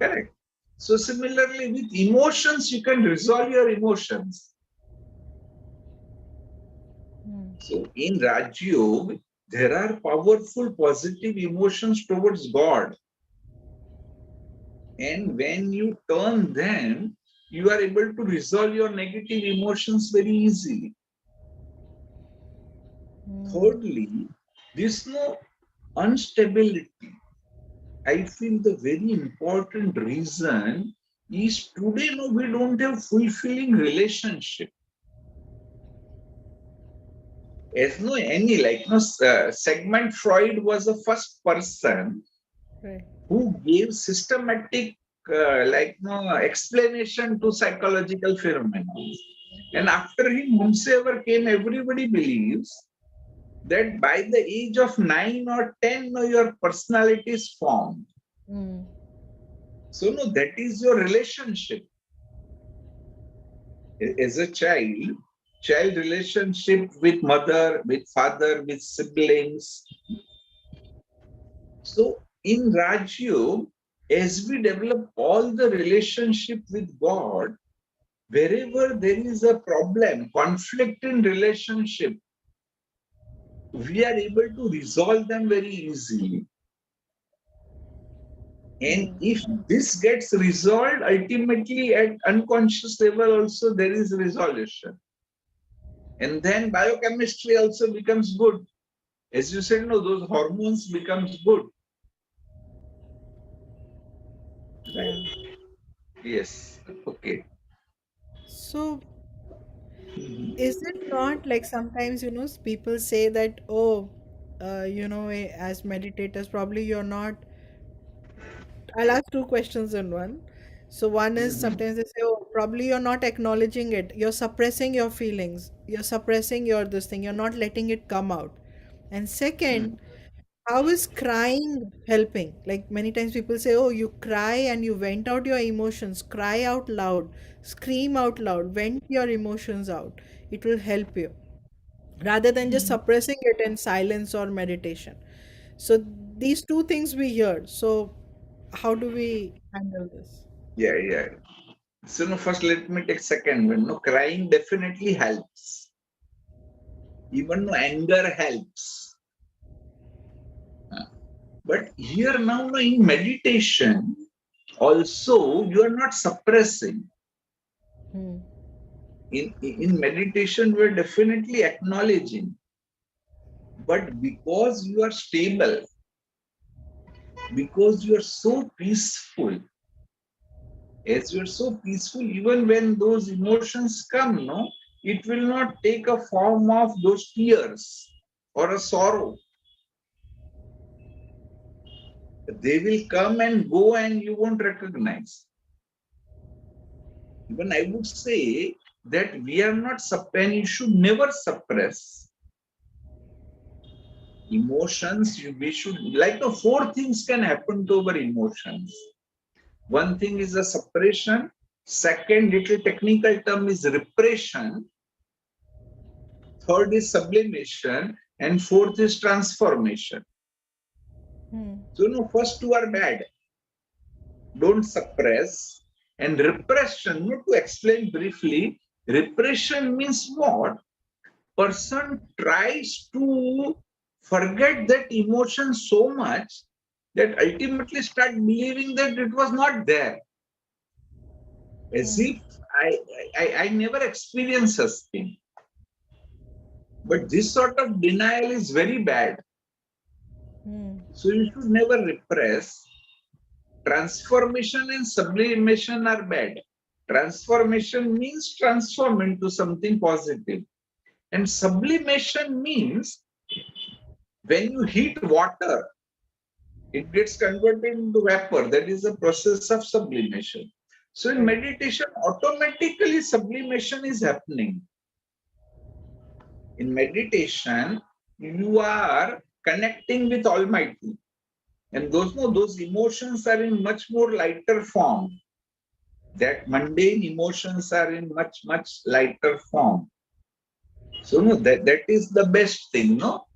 Correct. So similarly, with emotions, you can resolve your emotions. So in Raj Yoga, there are powerful positive emotions towards God. And when you turn them, you are able to resolve your negative emotions very easily. Thirdly, this instability. I feel the very important reason is today we don't have fulfilling relationship. As Sigmund Freud was the first person who gave systematic explanation to psychological phenomena. And after him, whomsoever came, everybody believes that by the age of 9 or 10, your personality is formed. So that is your relationship. As a child relationship with mother, with father, with siblings. So in Raj Yoga, as we develop all the relationship with God, wherever there is a problem, conflict in relationship, we are able to resolve them very easily. And if this gets resolved, ultimately at unconscious level also there is resolution. And then biochemistry also becomes good. As you said, those hormones becomes good. Right? Yes. Okay. So, is it not like sometimes, people say that, oh, as meditators, probably you're not. I'll ask two questions in one. So, one is sometimes they say, oh, probably you're not acknowledging it. You're suppressing your feelings. You're suppressing your this thing. You're not letting it come out. And second, how is crying helping? Like many times people say, oh, you cry and you vent out your emotions. Cry out loud. Scream out loud. Vent your emotions out. It will help you rather than just suppressing it in silence or meditation. So these two things we hear. So how do we handle this? Yeah, yeah. So first let me take second one. Crying definitely helps. Even anger helps. But here now in meditation, also you are not suppressing. In meditation, we are definitely acknowledging. But because you are stable, because you are so peaceful, as you are so peaceful, even when those emotions come, it will not take a form of those tears or a sorrow. They will come and go and you won't recognize. Even I would say that we are not and you should never suppress emotions. We should, like the four things can happen to our emotions. One thing is a suppression. Second, little technical term is repression. Third is sublimation. And fourth is transformation. Hmm. So, no, first two are bad. Don't suppress. And repression, to explain briefly, repression means what? Person tries to forget that emotion so much that ultimately start believing that it was not there, as Hmm. if I never experienced such thing. But this sort of denial is very bad. Hmm. So you should never repress. Transformation and sublimation are bad. Transformation means transform into something positive. And sublimation means when you heat water, it gets converted into vapor. That is the process of sublimation. So in Right. meditation, automatically sublimation is happening. In meditation, you are connecting with Almighty. And those emotions are in much more lighter form. That mundane emotions are in much, much lighter form. So no, that is the best thing, no?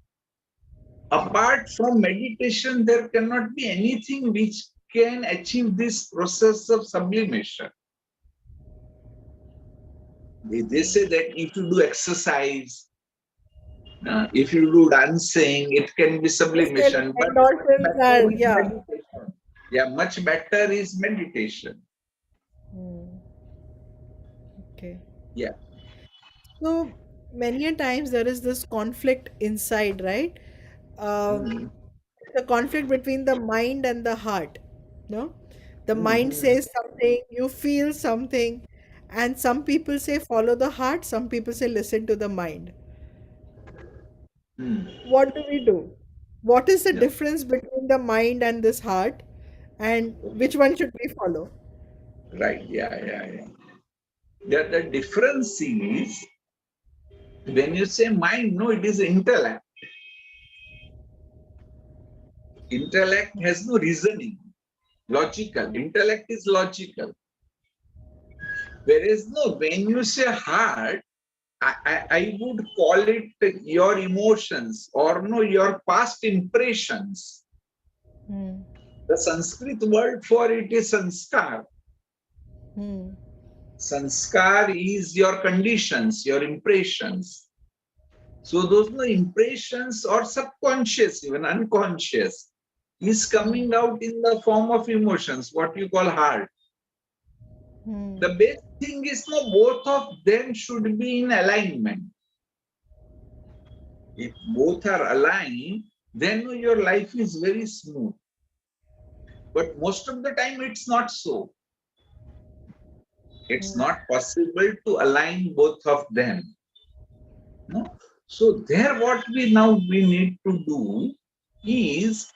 Apart from meditation, there cannot be anything which can achieve this process of sublimation. They say that if you do exercise, if you do dancing, it can be Yes, and sublimation, but much endorphins better are, is yeah. meditation. Yeah, much better is meditation. Hmm. Okay. Yeah. So many a times there is this conflict inside, right? Um, Mm-hmm. the conflict between the mind and the heart. No, the mind Mm-hmm. says something, you feel something, and some people say follow the heart. Some people say listen to the mind. Mm. What do we do? What is the Yeah. difference between the mind and this heart, and which Okay. one should we follow? Right. Yeah. Yeah. Yeah. Yeah. The difference is when you say mind, no, it is intellect. Intellect has no reasoning. Logical. Intellect is logical. Whereas no, when you say heart, I would call it your emotions or no, your past impressions. Hmm. The Sanskrit word for it is sanskar. Hmm. Sanskar is your conditions, your impressions. So those no impressions or subconscious, even unconscious, is Hmm. coming out in the form of emotions, what you call heart. Hmm. The best thing is no, both of them should be in alignment. If both are aligned, then your life is very smooth. But most of the time, it's not so. It's Hmm. not possible to align both of them. No? So there, what we need to do is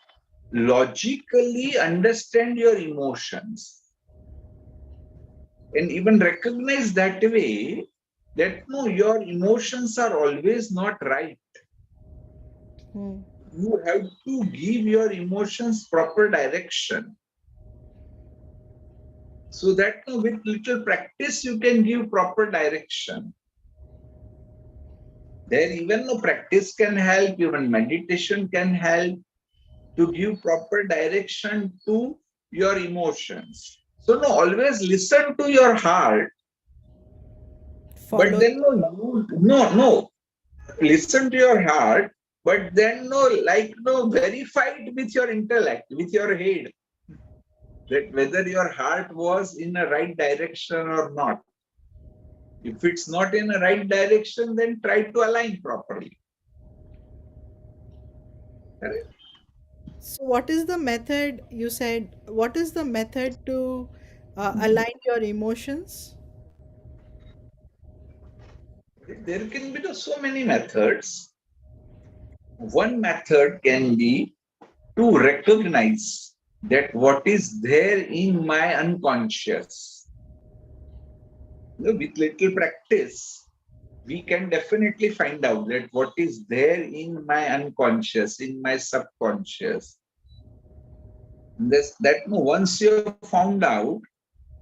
logically understand your emotions and even recognize that way that no, your emotions are always not right. Hmm. You have to give your emotions proper direction. So that with little practice, you can give proper direction. There, even no practice can help, even meditation can help to give proper direction to your emotions. So, no, always listen to your heart, but Follow. then no, listen to your heart, but then no, like no, verify it with your intellect, with your head, that whether your heart was in a right direction or not. If it's not in the right direction, then try to align properly. Correct? So, what is the method you said? What is the method to align your emotions? There can be so many methods. One method can be to recognize. that what is there in my unconscious. With little practice, we can definitely find out that what is there in my unconscious, in my subconscious. Once you have found out,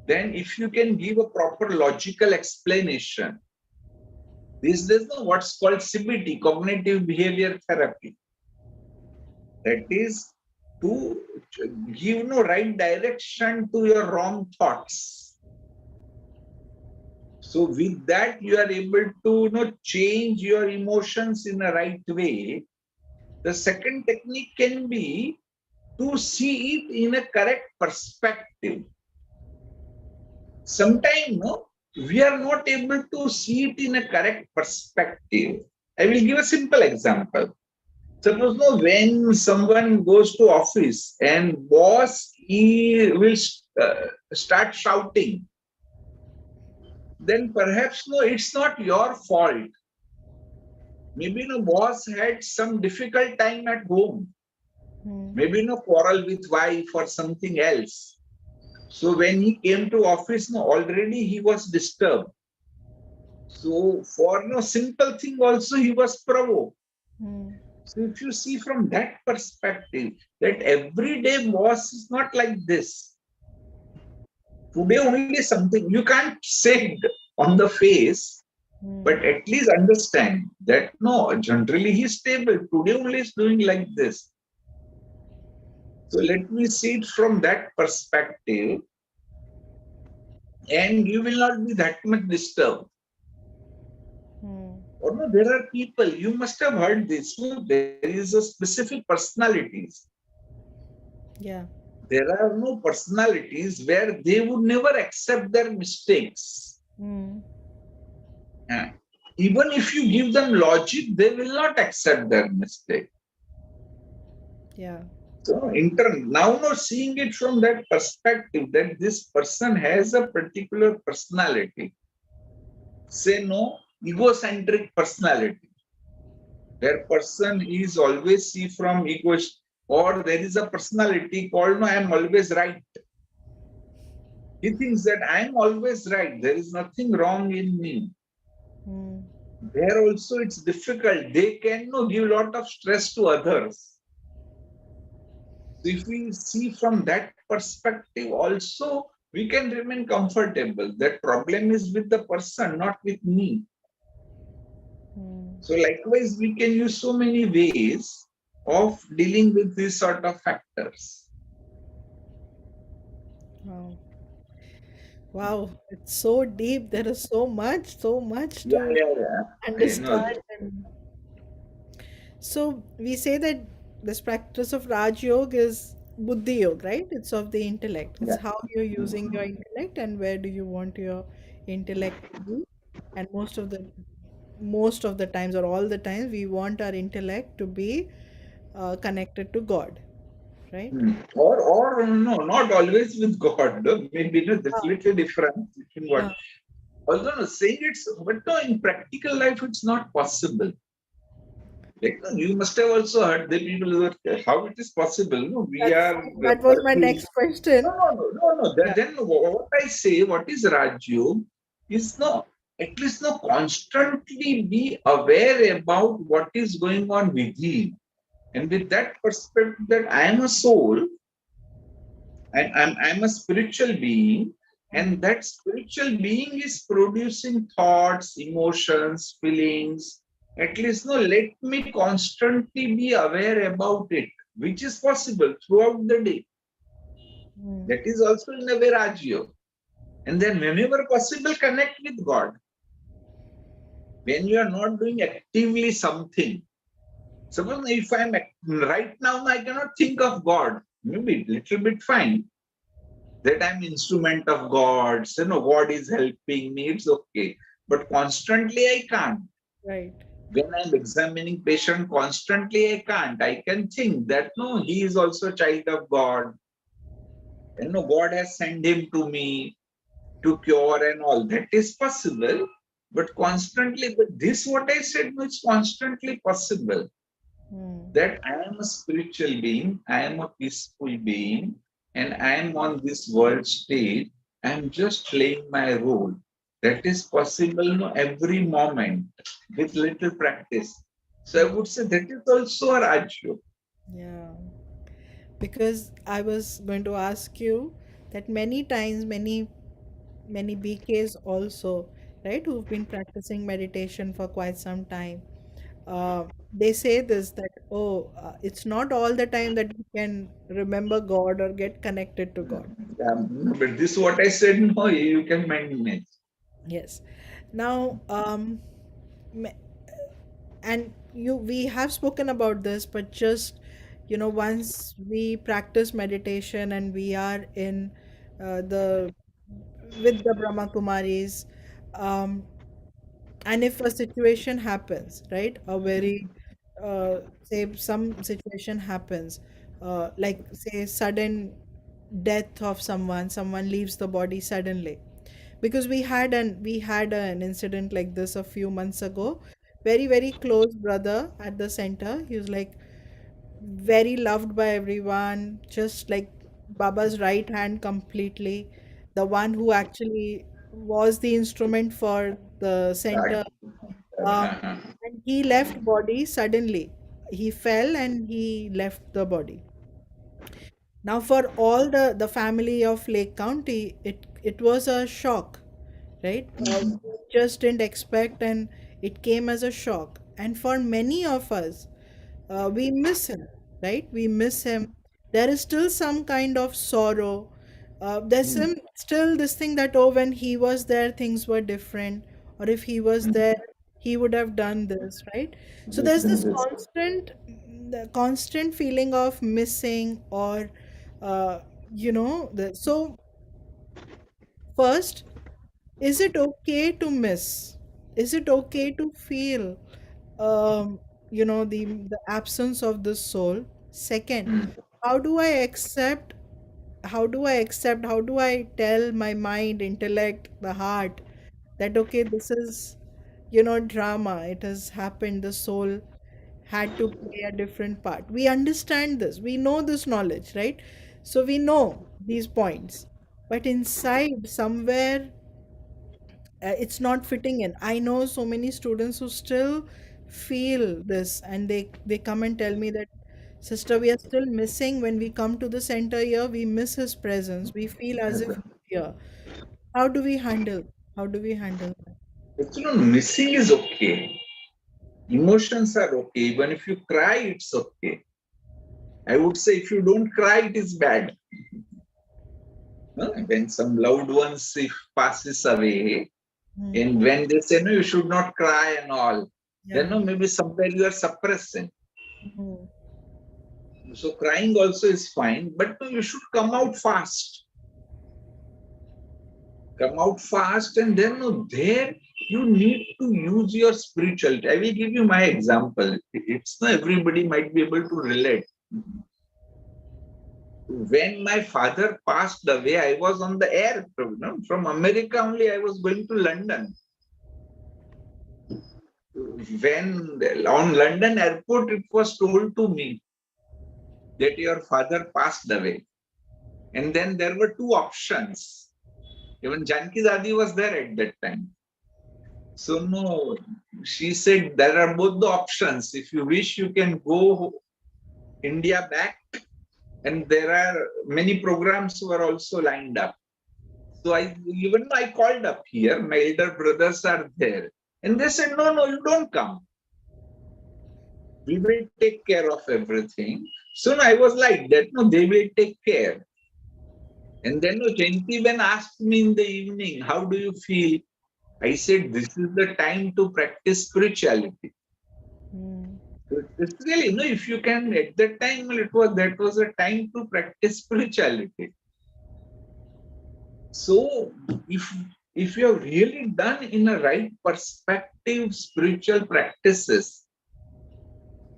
then if you can give a proper logical explanation, this is what's called CBT, cognitive behavior therapy. That is to give no right direction to your wrong thoughts. So with that, you are able to change your emotions in a right way. The second technique can be to see it in a correct perspective. Sometimes we are not able to see it in a correct perspective. I will give a simple example. Suppose when someone goes to office and boss he will start shouting, then perhaps it's not your fault. Maybe boss had some difficult time at home. Maybe quarrel with wife or something else. So when he came to office, already he was disturbed. So for simple thing also he was provoked. So if you see from that perspective, that everyday boss is not like this. Today only something you can't say it on the face, but at least understand that generally he's stable. Today only is doing like this. So let me see it from that perspective, and you will not be that much disturbed. Or there are people, you must have heard this, there is a specific personalities. Yeah. There are no personalities where they would never accept their mistakes. Even if you give them logic, they will not accept their mistake. Yeah. So now seeing it from that perspective, that this person has a particular personality, say egocentric personality, where person is always see from ego, or there is a personality called I am always right. He thinks that I am always right. There is nothing wrong in me. There also it's difficult. They can give a lot of stress to others. So if we see from that perspective also, we can remain comfortable. That problem is with the person, not with me. So likewise, we can use so many ways of dealing with these sort of factors. Wow. Wow, it's so deep. There is so much Yeah, to yeah, yeah. I know understand. that. And so we say that this practice of Raj Yoga is Buddhi Yoga, right? It's of the intellect. It's Yeah. how you're using your intellect and where do you want your intellect to be. And most of the times or all the times we want our intellect to be connected to God, right? Or no, not always with God. No? Maybe there's Ah, little difference between what. ah, Although saying it's, but no, in practical life, it's not possible. Like you must have also heard the people who are, how it is possible. No, we that's are that was my working. next No, question. no, no, no, no. Yeah. Then what I say, what is Rajyog, is at least constantly be aware about what is going on within. And with that perspective that I am a soul, and I'm a spiritual being, Mm, and that spiritual being is producing thoughts, emotions, feelings. At least let me constantly be aware about it, which is possible throughout the day. mm, That is also in a way Rajyo. And then whenever possible, connect with God. When you are not doing actively something. Suppose if I'm right now, I cannot think of God. Maybe a little bit fine. That I'm instrument of God. So God is helping me. It's okay. But constantly I can't. right. When I'm examining patient, constantly I can't. I can think that he is also a child of God. And God has sent him to me to cure and all. That is possible. But constantly, but this what I said is constantly possible. Mm, That I am a spiritual being, I am a peaceful being, and I am on this world stage. I am just playing my role. That is possible no, every moment with little practice. So I would say that is also a Rajyo. Yeah, because I was going to ask you that many times, many BKs also, right, who've been practicing meditation for quite some time, they say this that, oh, it's not all the time that you can remember God or get connected to God. But this what I said, no, you can manage. Yes. Now, me- and we have spoken about this, but just, once we practice meditation and we are in the with the Brahmakumaris, um, and if a situation happens, right, a very say some situation happens, like say sudden death of someone leaves the body suddenly, because we had an incident like this a few months ago. Very, very close brother at the center. He was like very loved by everyone, just like Baba's right hand completely, the one who actually was the instrument for the center. um, and he left body suddenly. He fell and he left the body. Now, for all the family of Lake County, it was a shock, right? We just didn't expect, and it came as a shock. And for many of us, we miss him, right? We miss him. There is still some kind of sorrow. There's still this thing that, oh, when he was there, things were different, or if he was there, he would have done this, right? So there's this the constant feeling of missing, or uh, so first, is it okay to miss? Is it okay to feel, um, the absence of the soul? Second, how do I accept? How do I tell my mind, intellect, the heart that, okay, this is, drama. It has happened. The soul had to play a different part. We understand this. We know this knowledge, right? So we know these points. But inside, somewhere, it's not fitting in. I know so many students who still feel this, and they come and tell me that, sister, we are still missing. When we come to the center here, we miss his presence. We feel as if he's here. How do we handle? How do we handle that? Actually, missing is okay. Emotions are okay. Even if you cry, it's okay. I would say if you don't cry, it is bad. No? When some loved ones if passes away, Hmm. and when they say no, you should not cry and all, then Yeah. no, maybe somewhere you are suppressing. Hmm. So crying also is fine, but no, you should come out fast. Come out fast, and then no, there you need to use your spirituality. I will give you my example. It's not everybody might be able to relate. When my father passed away, I was on the air, from America only. I was going to London. When on London airport, it was told to me that your father passed away. And then there were two options. Even Janki Dadi was there at that time. So no, she said there are both the options. If you wish, you can go India back, and there are many programs were also lined up. So I called up here. My elder brothers are there, and they said, no, no, you don't come. We will take care of everything. So I was like that. No, they will take care. And then no, Jayanti Ben asked me in the evening, how do you feel? I said, this is the time to practice spirituality. Hmm. So it's really, if you can, at that time, that was a time to practice spirituality. So if you have really done in a right perspective spiritual practices,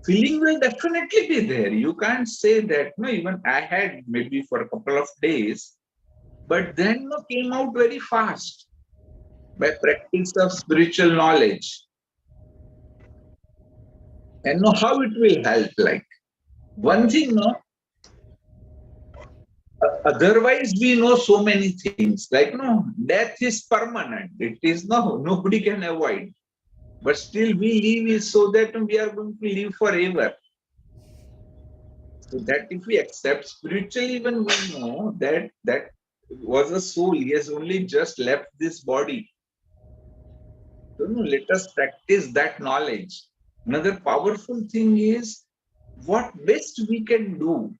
feeling will definitely be there. You can't say that, no, even I had maybe for a couple of days, but then no, came out very fast by practice of spiritual knowledge. And know how it will help. Like one Hmm. thing, no, Otherwise, we know so many things. Like, no, death is permanent. It is no, nobody can avoid. But still, we live is so that we are going to live forever. So that if we accept spiritually, even we know that that was a soul. He has only just left this body. So, no, let us practice that knowledge. Another powerful thing is what best we can do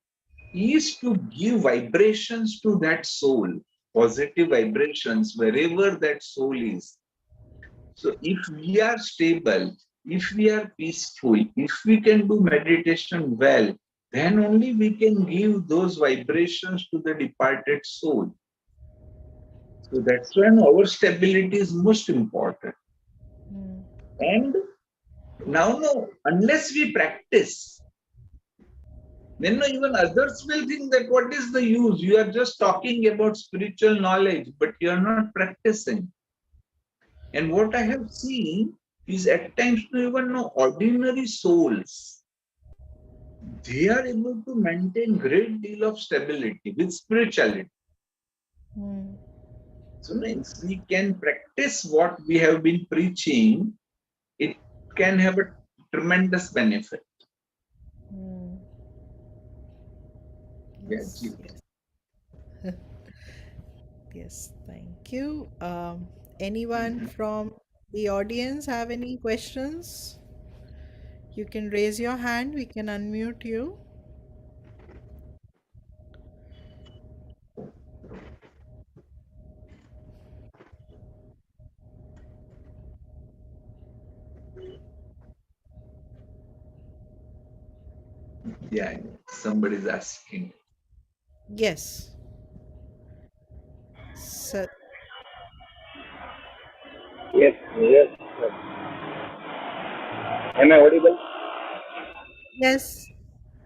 is to give vibrations to that soul, positive vibrations wherever that soul is. So if we are stable, if we are peaceful, if we can do meditation well, then only we can give those vibrations to the departed soul. So that's when our stability is most important. And now, no, unless we practice, then no, even others will think that what is the use? You are just talking about spiritual knowledge, but you are not practicing. And what I have seen is at times even no ordinary souls, they are able to maintain great deal of stability with spirituality. Mm. So means we can practice what we have been preaching, it can have a tremendous benefit. Mm. Yeah, Yes, Chit. yes. Yes, thank you. Anyone Mhm. from the audience have any questions? You can raise your hand, we can unmute you. Yeah, somebody is asking. Yes. So, Yes, yes. Am I audible? yes,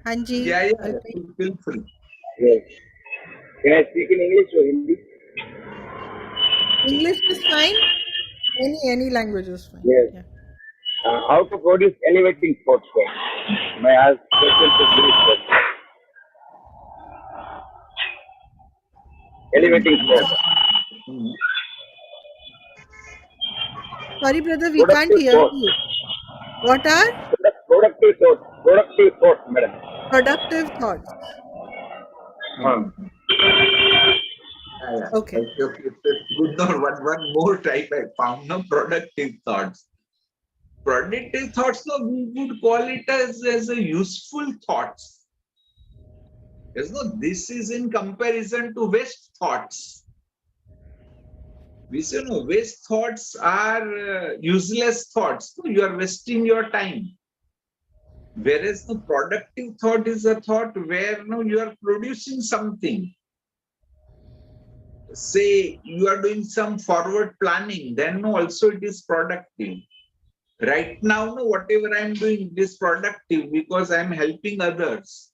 Hanji, Yeah, yeah, Alpin. feel free. Yes. Can I speak in English or Hindi? English is fine. Any language is fine. Yes. Yeah. How to produce elevating thoughts, sir? May I ask question to Girish, sir? Elevating Yeah. thoughts. Mhm. Sorry, brother, we can't Productive hear thoughts. you. What are Productive thoughts. Productive thoughts, madam. productive thoughts? Um, Mhm. Yeah, yeah. Okay. Okay, okay. It's good. Now, one more type I found. No productive thoughts. Productive thoughts, no, we would call it as a useful thoughts. There's no, this is in comparison to waste thoughts. We say no, waste thoughts are useless thoughts. No, you are wasting your time. Whereas the productive thought is a thought where no, you are producing something. Say you are doing some forward planning, then no, also it is productive. Right now, no, whatever I'm doing is productive because I'm helping others.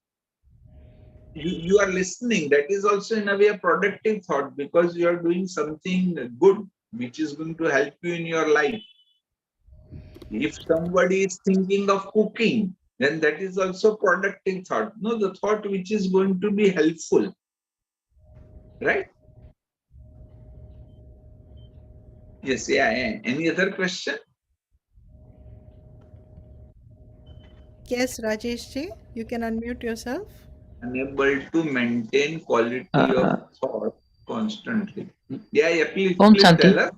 You are listening. That is also in a way a productive thought because you are doing something good, which is going to help you in your life. If somebody is thinking of cooking, then that is also productive thought. No, the thought which is going to be helpful, right? Yes, yeah, yeah. Any other question? Yes, Rajesh ji, you can unmute yourself. Unable to maintain quality of Uh, thought constantly. Yeah, yeah, Om please Shanti. tell us.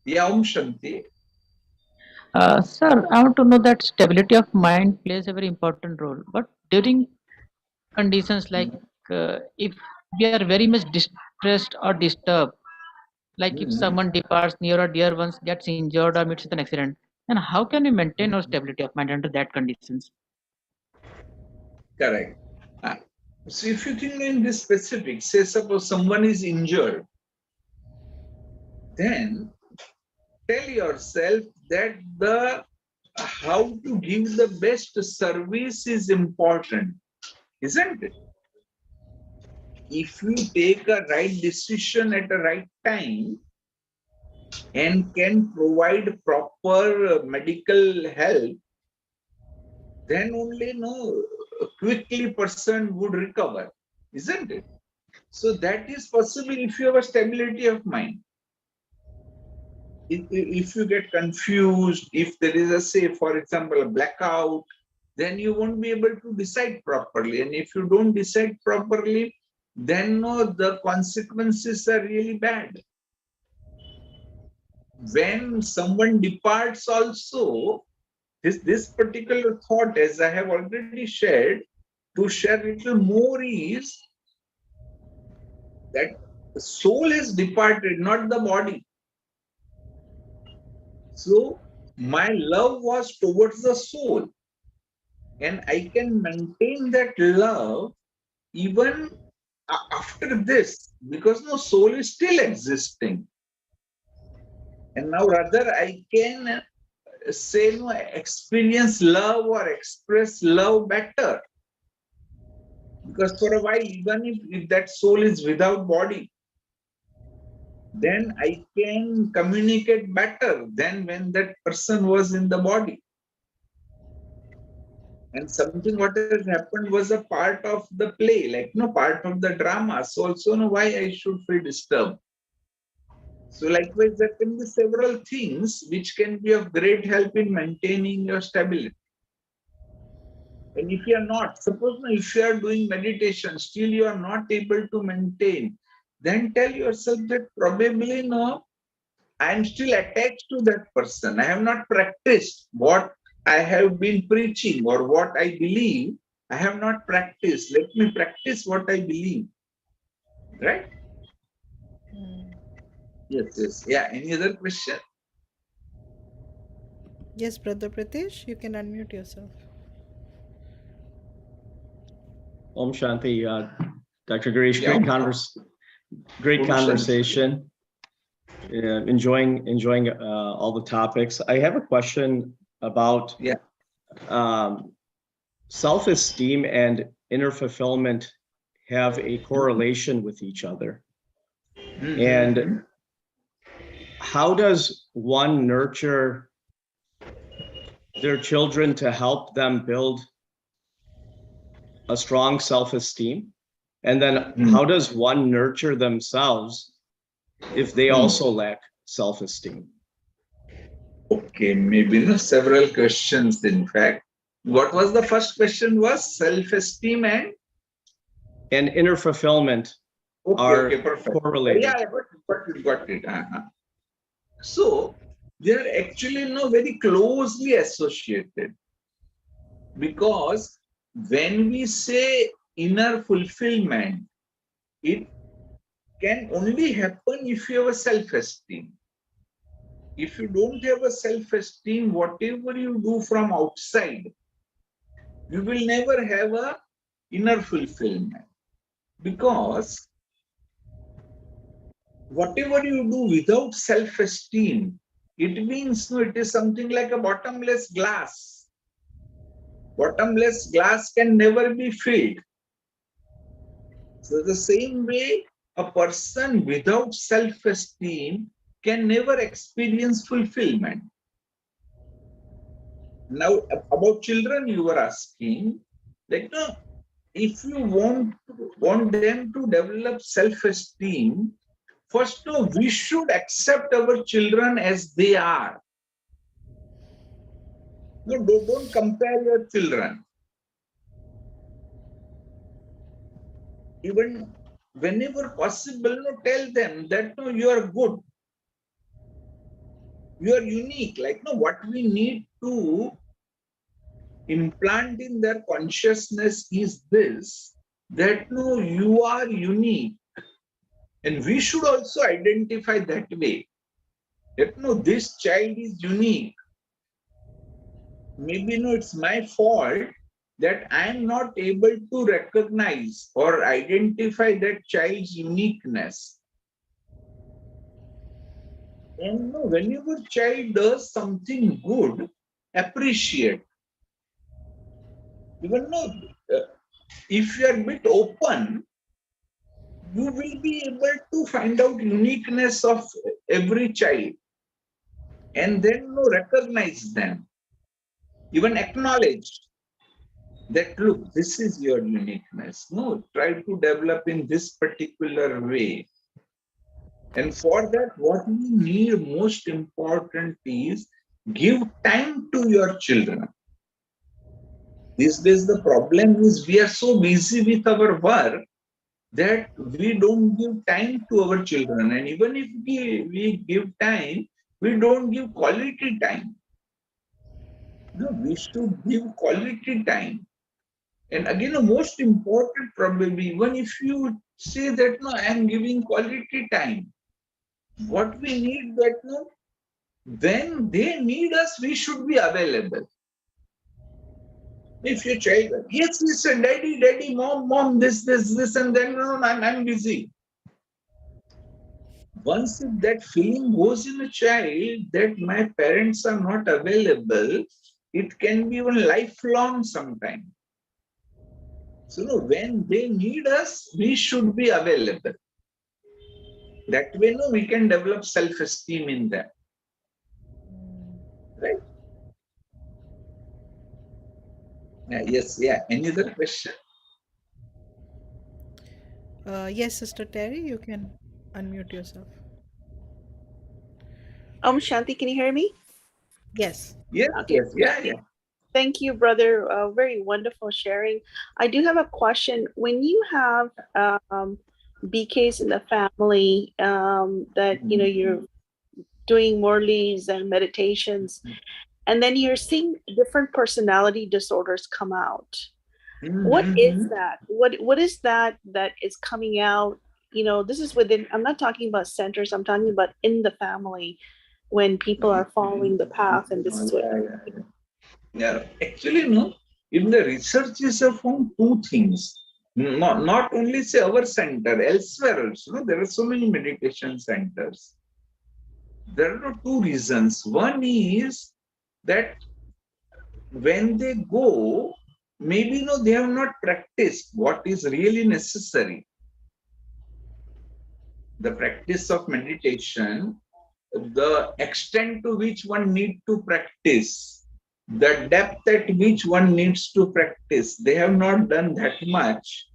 Yeah, Shanti. Sir, I want to know that stability of mind plays a very important role. But during conditions like if we are very much distressed or disturbed, like if Mhm. someone departs near or dear ones, gets injured or meets with an accident, then how can we maintain our stability of mind under that conditions? Correct. Ah, so if you think in this specific, say suppose someone is injured, then tell yourself that the how to give the best service is important, isn't it? If you take a right decision at the right time and can provide proper medical help, then only no quickly person would recover, isn't it? So that is possible if you have a stability of mind. If you get confused, if there is a, say, for example, a blackout, then you won't be able to decide properly. And if you don't decide properly, then no, the consequences are really bad. When someone departs also, this particular thought, as I have already shared, to share a little more is that the soul has departed, not the body. So my love was towards the soul, and I can maintain that love even after this, because no, soul is still existing. And now rather I can say no, experience love or express love better. Because for a while, even if that soul is without body, then I can communicate better than when that person was in the body. And something what has happened was a part of the play, like no part of the drama. So also know why I should feel disturbed. So likewise, there can be several things which can be of great help in maintaining your stability. And if you are not, suppose if you are doing meditation, still you are not able to maintain, then tell yourself that probably no, I am still attached to that person. I have not practiced what I have been preaching or what I believe. I have not practiced. Let me practice what I believe. Right? Yes, yes. Yeah. Any other question? Yes, Brother Pritesh, you can unmute yourself. Om Shanti, Dr. Girish, Yeah. great Om Shanti. conversation. Enjoying all the topics. I have a question about self-esteem and inner fulfillment have a correlation with each other. And how does one nurture their children to help them build a strong self-esteem? And then how does one nurture themselves if they also lack self-esteem? Okay, maybe several questions in fact. What was the first question was self-esteem and inner fulfillment are correlated. Yeah, got it. So they are actually very closely associated, because when we say inner fulfillment, it can only happen if you have a self-esteem. If you don't have a self-esteem, whatever you do from outside, you will never have a inner fulfillment. Because whatever you do without self-esteem, it means it is something like a bottomless glass. Bottomless glass can never be filled. So the same way, a person without self-esteem can never experience fulfillment. Now, about children you were asking, like, no, if you want them to develop self-esteem, first, no, we should accept our children as they are. No, don't compare your children. Even whenever possible, no, tell them that no, you are good. You are unique. Like, no, what we need to implant in their consciousness is this, that no, you are unique. And we should also identify that way. That no, this child is unique. Maybe no, it's my fault that I am not able to recognize or identify that child's uniqueness. And no, whenever child does something good, appreciate. Even no, if you are a bit open, you will be able to find out uniqueness of every child, and then no, recognize them, even acknowledge that look, this is your uniqueness. No, try to develop in this particular way. And for that, what we need most important is give time to your children. These days, the problem is we are so busy with our work that we don't give time to our children. And even if we give time, we don't give quality time. No, we should give quality time. And again, the most important probably, even if you say that, no, I am giving quality time, what we need that, no, when they need us, we should be available. If your child, yes, listen, daddy, mom, this, and then, no, I'm busy. Once if that feeling goes in a child that my parents are not available, it can be even lifelong sometime. So no, when they need us, we should be available. That way, no, we can develop self-esteem in them. Right? Yes, yeah. Any other question? Yes, Sister Terry, you can unmute yourself. Shanti, can you hear me? Yes. Yes, Okay. yeah. Thank you, brother. Very wonderful sharing. I do have a question. When you have BKs in the family, that you're doing more leaves and meditations, and then you're seeing different personality disorders come out. What is that? What is that is coming out? This is within. I'm not talking about centers. I'm talking about in the family when people are following the path, and this is what. Yeah, actually, no. In the research is found two things. Not only say our center, elsewhere also. There are so many meditation centers. There are two reasons. One is that when they go, maybe they have not practiced what is really necessary. The practice of meditation, the extent to which one need to practice, the depth at which one needs to practice, they have not done that much.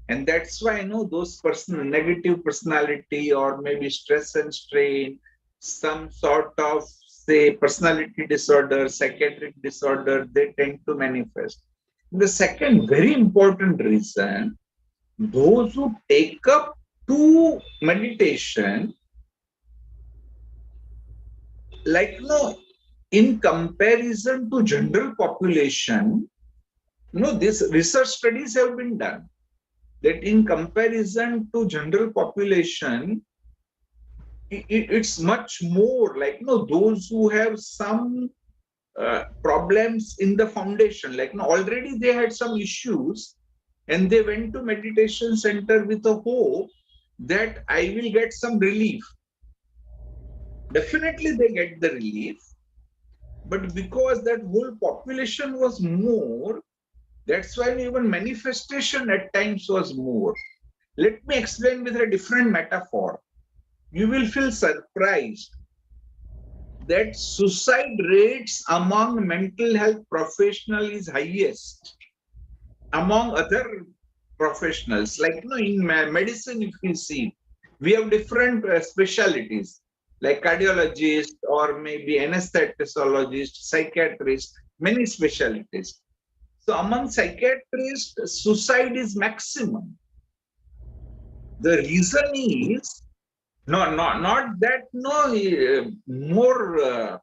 And that's why those negative personality or maybe stress and strain, some sort of say personality disorder, psychiatric disorder, they tend to manifest. The second very important reason, those who take up to meditation, like in comparison to general population, these research studies have been done that in comparison to general population, it's much more like those who have some problems in the foundation, like already they had some issues and they went to meditation center with a hope that I will get some relief. Definitely they get the relief, but because that whole population was more, that's why even manifestation at times was more. Let me explain with a different metaphor. You will feel surprised that suicide rates among mental health professionals is highest among other professionals. Like in medicine, if you see, we have different specialties like cardiologist or maybe anesthesiologist, psychiatrist, many specialties. So among psychiatrists, suicide is maximum. The reason is not that more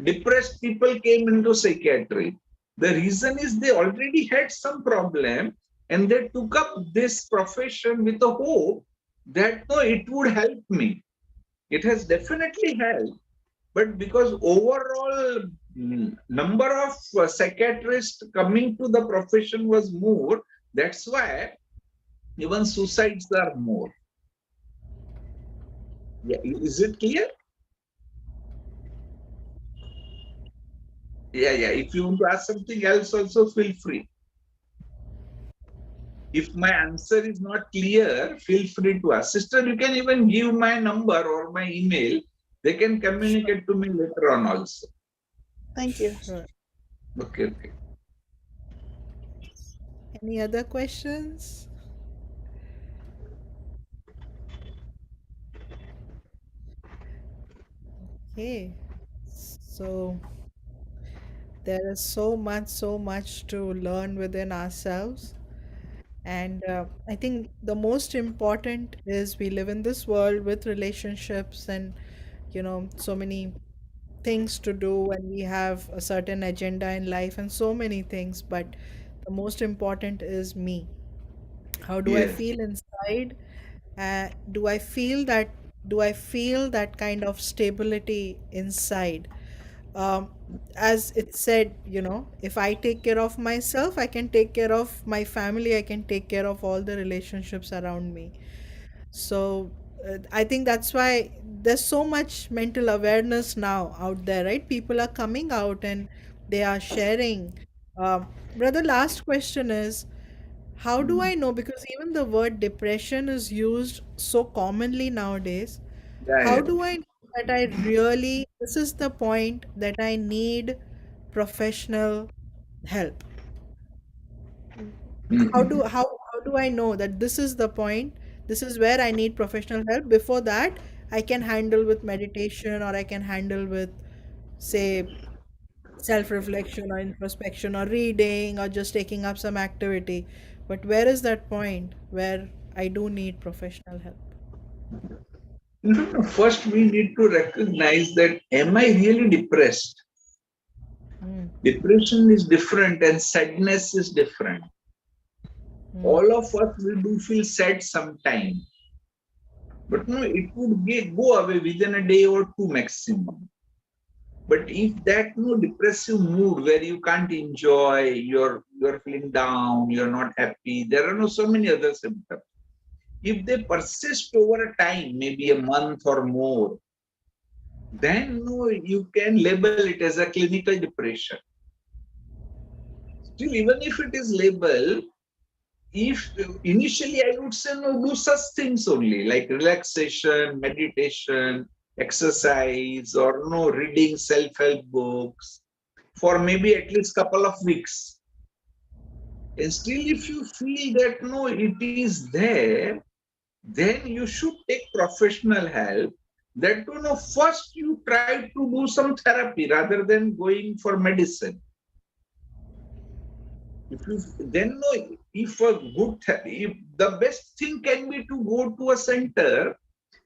depressed people came into psychiatry. The reason is they already had some problem and they took up this profession with a hope that it would help me. It has definitely helped, but because overall number of psychiatrists coming to the profession was more, that's why even suicides are more. Yeah, is it clear? Yeah. If you want to ask something else also, feel free. If my answer is not clear, feel free to ask. Sister, you can even give my number or my email. They can communicate to me later on also. Thank you. Sure. Okay. Any other questions? Okay. So there is so much to learn within ourselves. And I think the most important is we live in this world with relationships and, so many things to do, and we have a certain agenda in life and so many things. But the most important is me. How do I Yes. feel inside? Do I feel that? Do I feel that kind of stability inside? Um, as it said, if I take care of myself, I can take care of my family, I can take care of all the relationships around me. So I think that's why there's so much mental awareness now out there, right? People are coming out and they are sharing. Brother, last question is, how do I know? Because even the word depression is used so commonly nowadays. Yeah, How yeah. do I know that I really, this is the point that I need professional help? Mhm. How do I know that this is the point? This is where I need professional help. Before that, I can handle with meditation, or I can handle with, say, self-reflection or introspection or reading or just taking up some activity. But where is that point where I do need professional help? First, we need to recognize that am I really depressed? Mm, Depression is different and sadness is different. mm, All of us we do feel sad sometime, but no, it would go away within a day or two maximum. But if that no depressive mood where you can't enjoy, you're feeling down, you're not happy, there are no so many other symptoms. If they persist over a time, maybe a month or more, then no, you can label it as a clinical depression. Still, even if it is labeled, if initially I would say no, do such things only like relaxation, meditation, exercise, or no reading self-help books for maybe at least couple of weeks. And still, if you feel that no, it is there, then you should take professional help. That you know, first you try to do some therapy rather than going for medicine. If you then know if a if the best thing can be to go to a center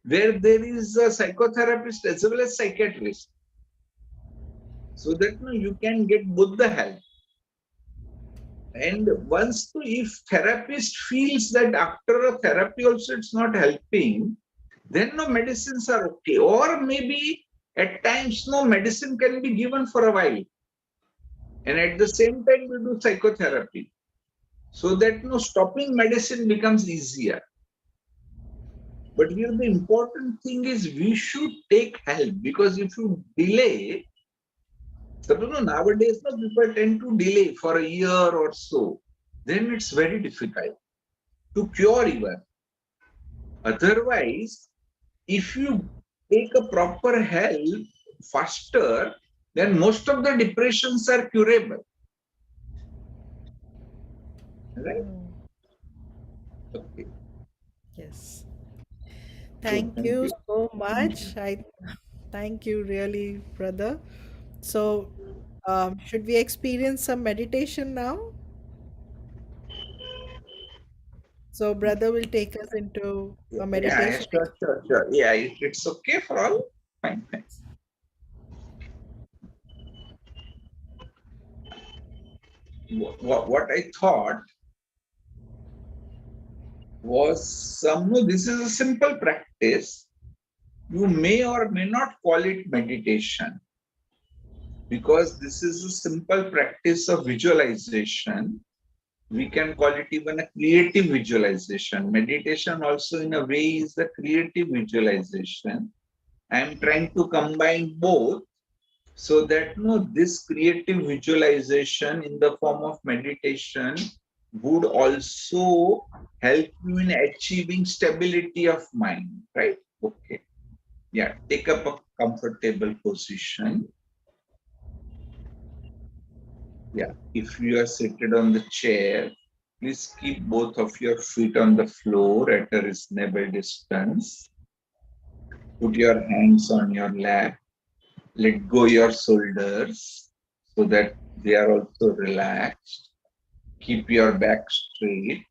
where there is a psychotherapist as well as psychiatrist, so that no, you can get both the help. And once if therapist feels that after a therapy also it's not helping, then no medicines are okay. Or maybe at times no medicine can be given for a while, and at the same time we do psychotherapy, so that no stopping medicine becomes easier. But here the important thing is we should take help, because if you delay, suppose no, nowadays no, people tend to delay for a year or so, then it's very difficult to cure even. Otherwise, if you take a proper help faster, then most of the depressions are curable. Right? mm. Okay. Yes. So Thank thank you you. so much. I thank you really, brother. So, should we experience some meditation now? So, brother will take us into Yeah, a yeah, meditation. sure, sure, sure. Yeah, it's okay for all. Fine, fine. What I thought was some, no, this is a simple practice. You may or may not call it meditation, because this is a simple practice of visualization. We can call it even a creative visualization. Meditation also in a way is a creative visualization. I am trying to combine both, so that no, this creative visualization in the form of meditation would also help you in achieving stability of mind, right? Okay. Yeah, take up a comfortable position. Yeah, if you are seated on the chair, Please keep both of your feet on the floor at a reasonable distance. Put your hands on your lap. Let go your shoulders so that they are also relaxed. Keep your back straight.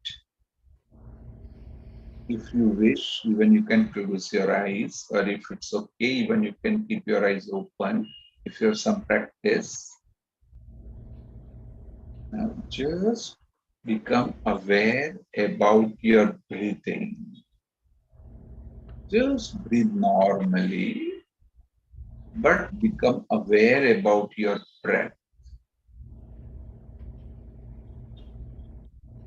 If you wish, even you can close your eyes, or if it's okay, even you can keep your eyes open if you have some practice. Now just become aware about your breathing. Just breathe normally, but become aware about your breath.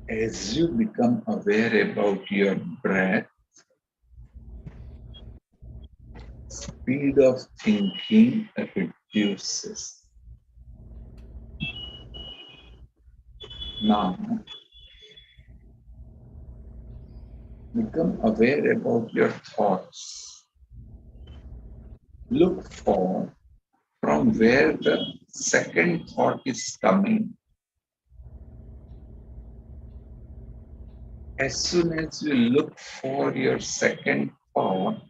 As you become aware about your breath, speed of thinking reduces. Now, become aware about your thoughts. Look for from where the second thought is coming. As soon as you look for your second thought,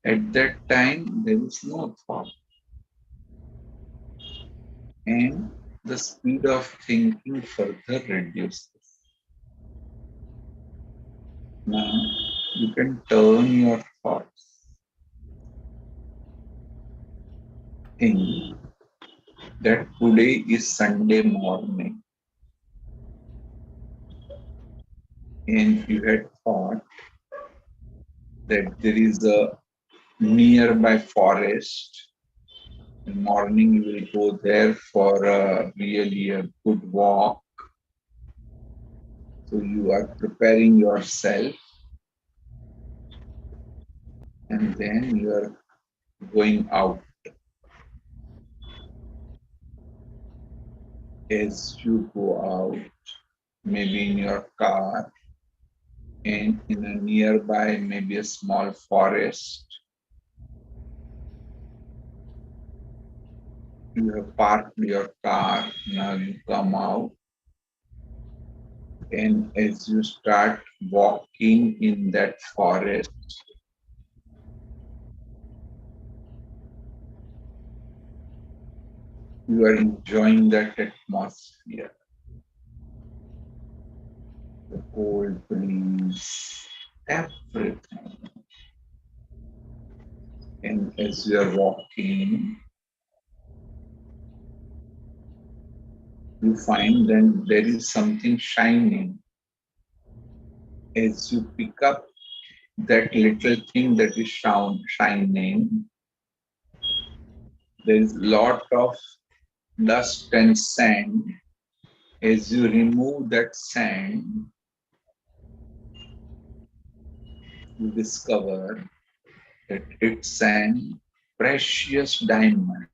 at that time there is no thought. And the speed of thinking further reduces. Now you can turn your thoughts. Think that today is Sunday morning and you had thought that there is a nearby forest. In the morning you will go there for really a good walk. So you are preparing yourself and then you are going out. As you go out, maybe in your car and in a nearby, maybe a small forest, you have parked your car, now you come out, and as you start walking in that forest, you are enjoying that atmosphere, the cold breeze, everything. And as you are walking, you find that there is something shining. As you pick up that little thing that is shining, there is a lot of dust and sand. As you remove that sand, you discover that it's an precious diamond.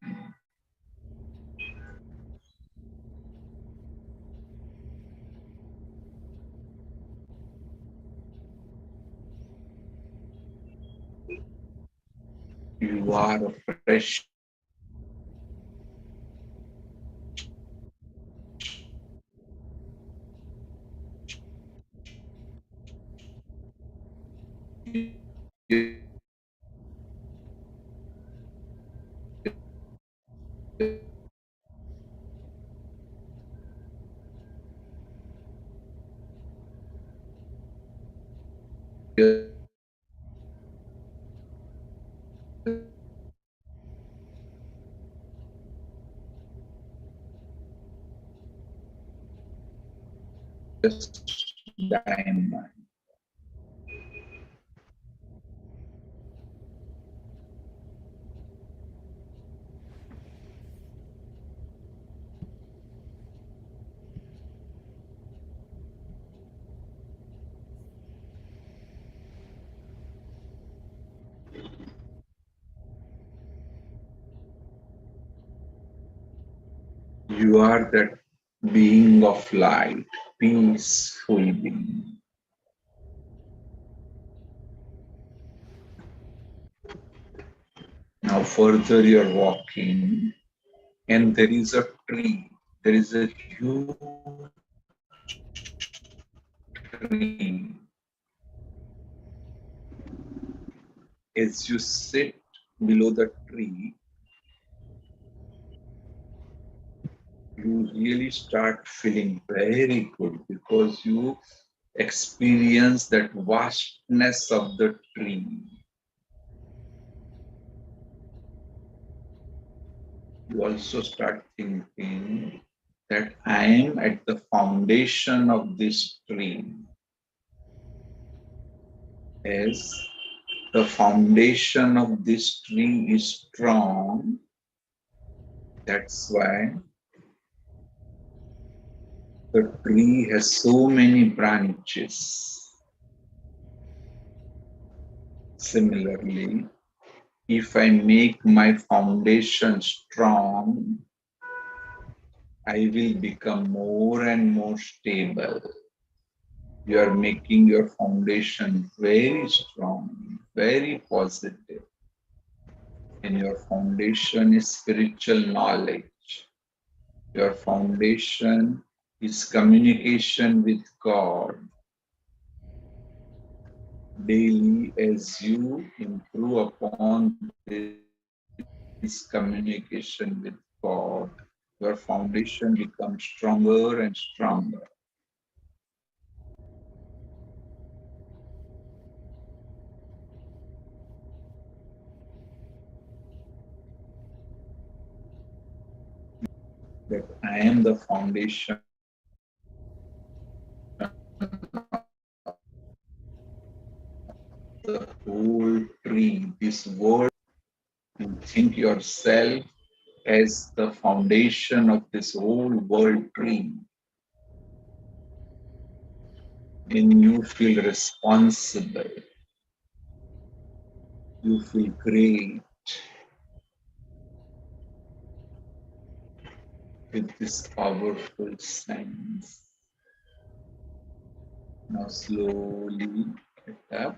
You are a precious diamond. You are that being of light, peaceful being. Now further you're walking and there is a tree. There is a huge tree, as you sit below the tree, you really start feeling very good because you experience that vastness of the tree. You also start thinking that I am at the foundation of this tree. As the foundation of this tree is strong, that's why the tree has so many branches. Similarly, if I make my foundation strong, I will become more and more stable. You are making your foundation very strong, very positive. And your foundation is spiritual knowledge. Your foundation is communication with God. Daily, as you improve upon this communication with God, your foundation becomes stronger and stronger. That I am the foundation of the whole tree, this world. You think yourself as the foundation of this whole world tree. And you feel responsible. You feel great with this powerful sense. Now slowly get up.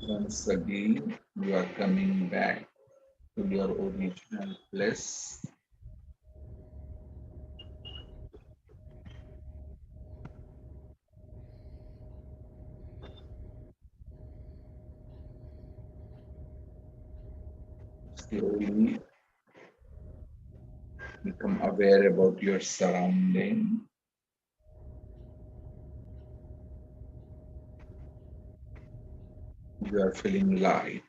Once again, you are coming back to your original place. Slowly become aware about your surrounding. You are feeling light.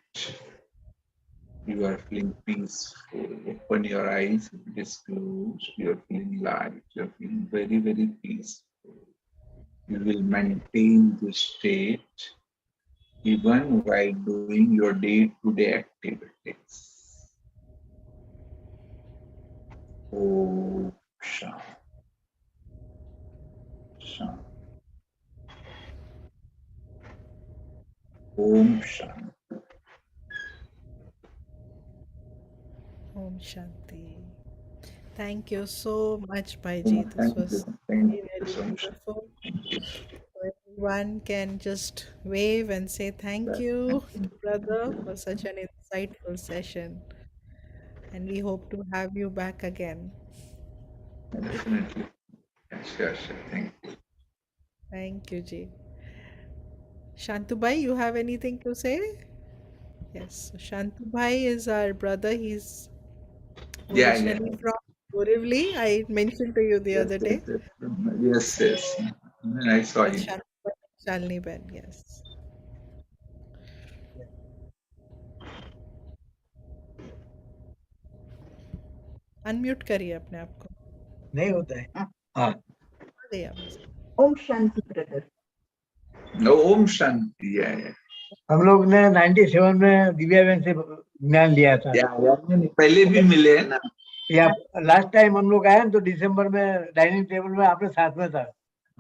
You are feeling peaceful. Open your eyes, if it is closed. You are feeling light. You are feeling very, very peaceful. You will maintain this state even while doing your day-to-day activities. Om Shanti. Shanti. Om Shanti. Om Shanti. Thank you so much, Bhaiji. This was Thank very, you very so much. beautiful. Thank you. Everyone can just wave and say thank you to brother for such an insightful session. And we hope to have you back again. Definitely. Sure, sure. Thank you. Thank you, Ji. Shantubai, you have anything to say? Yes. So Shantubai is our brother. He's Yeah, yeah. originally from Borivali. I mentioned to you the Yes, other yes, day. yes. Yes, yes. I saw That's him. Shantubai Shalini Ben. Yes. Unmute करिए अपने आप को नहीं होता है हाँ दिया बस Om Shanti, brother. No, Om Shanti. Yeah, yeah. हम लोग ने 97 में दिव्या बहन से ज्ञान लिया था पहले भी मिले हैं ना या लास्ट टाइम हम लोग आए तो दिसंबर में डाइनिंग टेबल में आपने साथ में था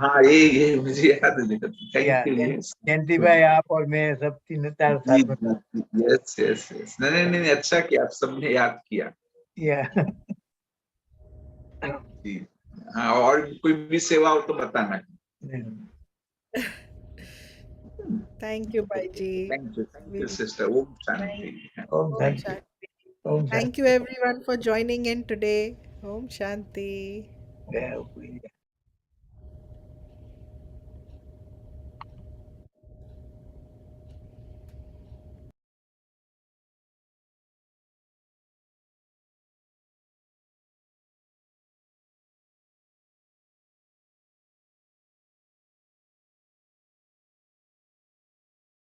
हाँ ये मुझे याद है थैंक यू जयंती भाई आप और मैं सब तीन चार साथ में था यस यस यस नहीं नहीं नहीं अच्छा किया आप सबने याद किया या जी हाँ और कोई भी सेवा हो तो बताना Thank you, Bhaiji. Thank you, sister. Om Shanti. Om Om Shanti Shanti. Thank you, everyone, for joining in today. Om Shanti. गया,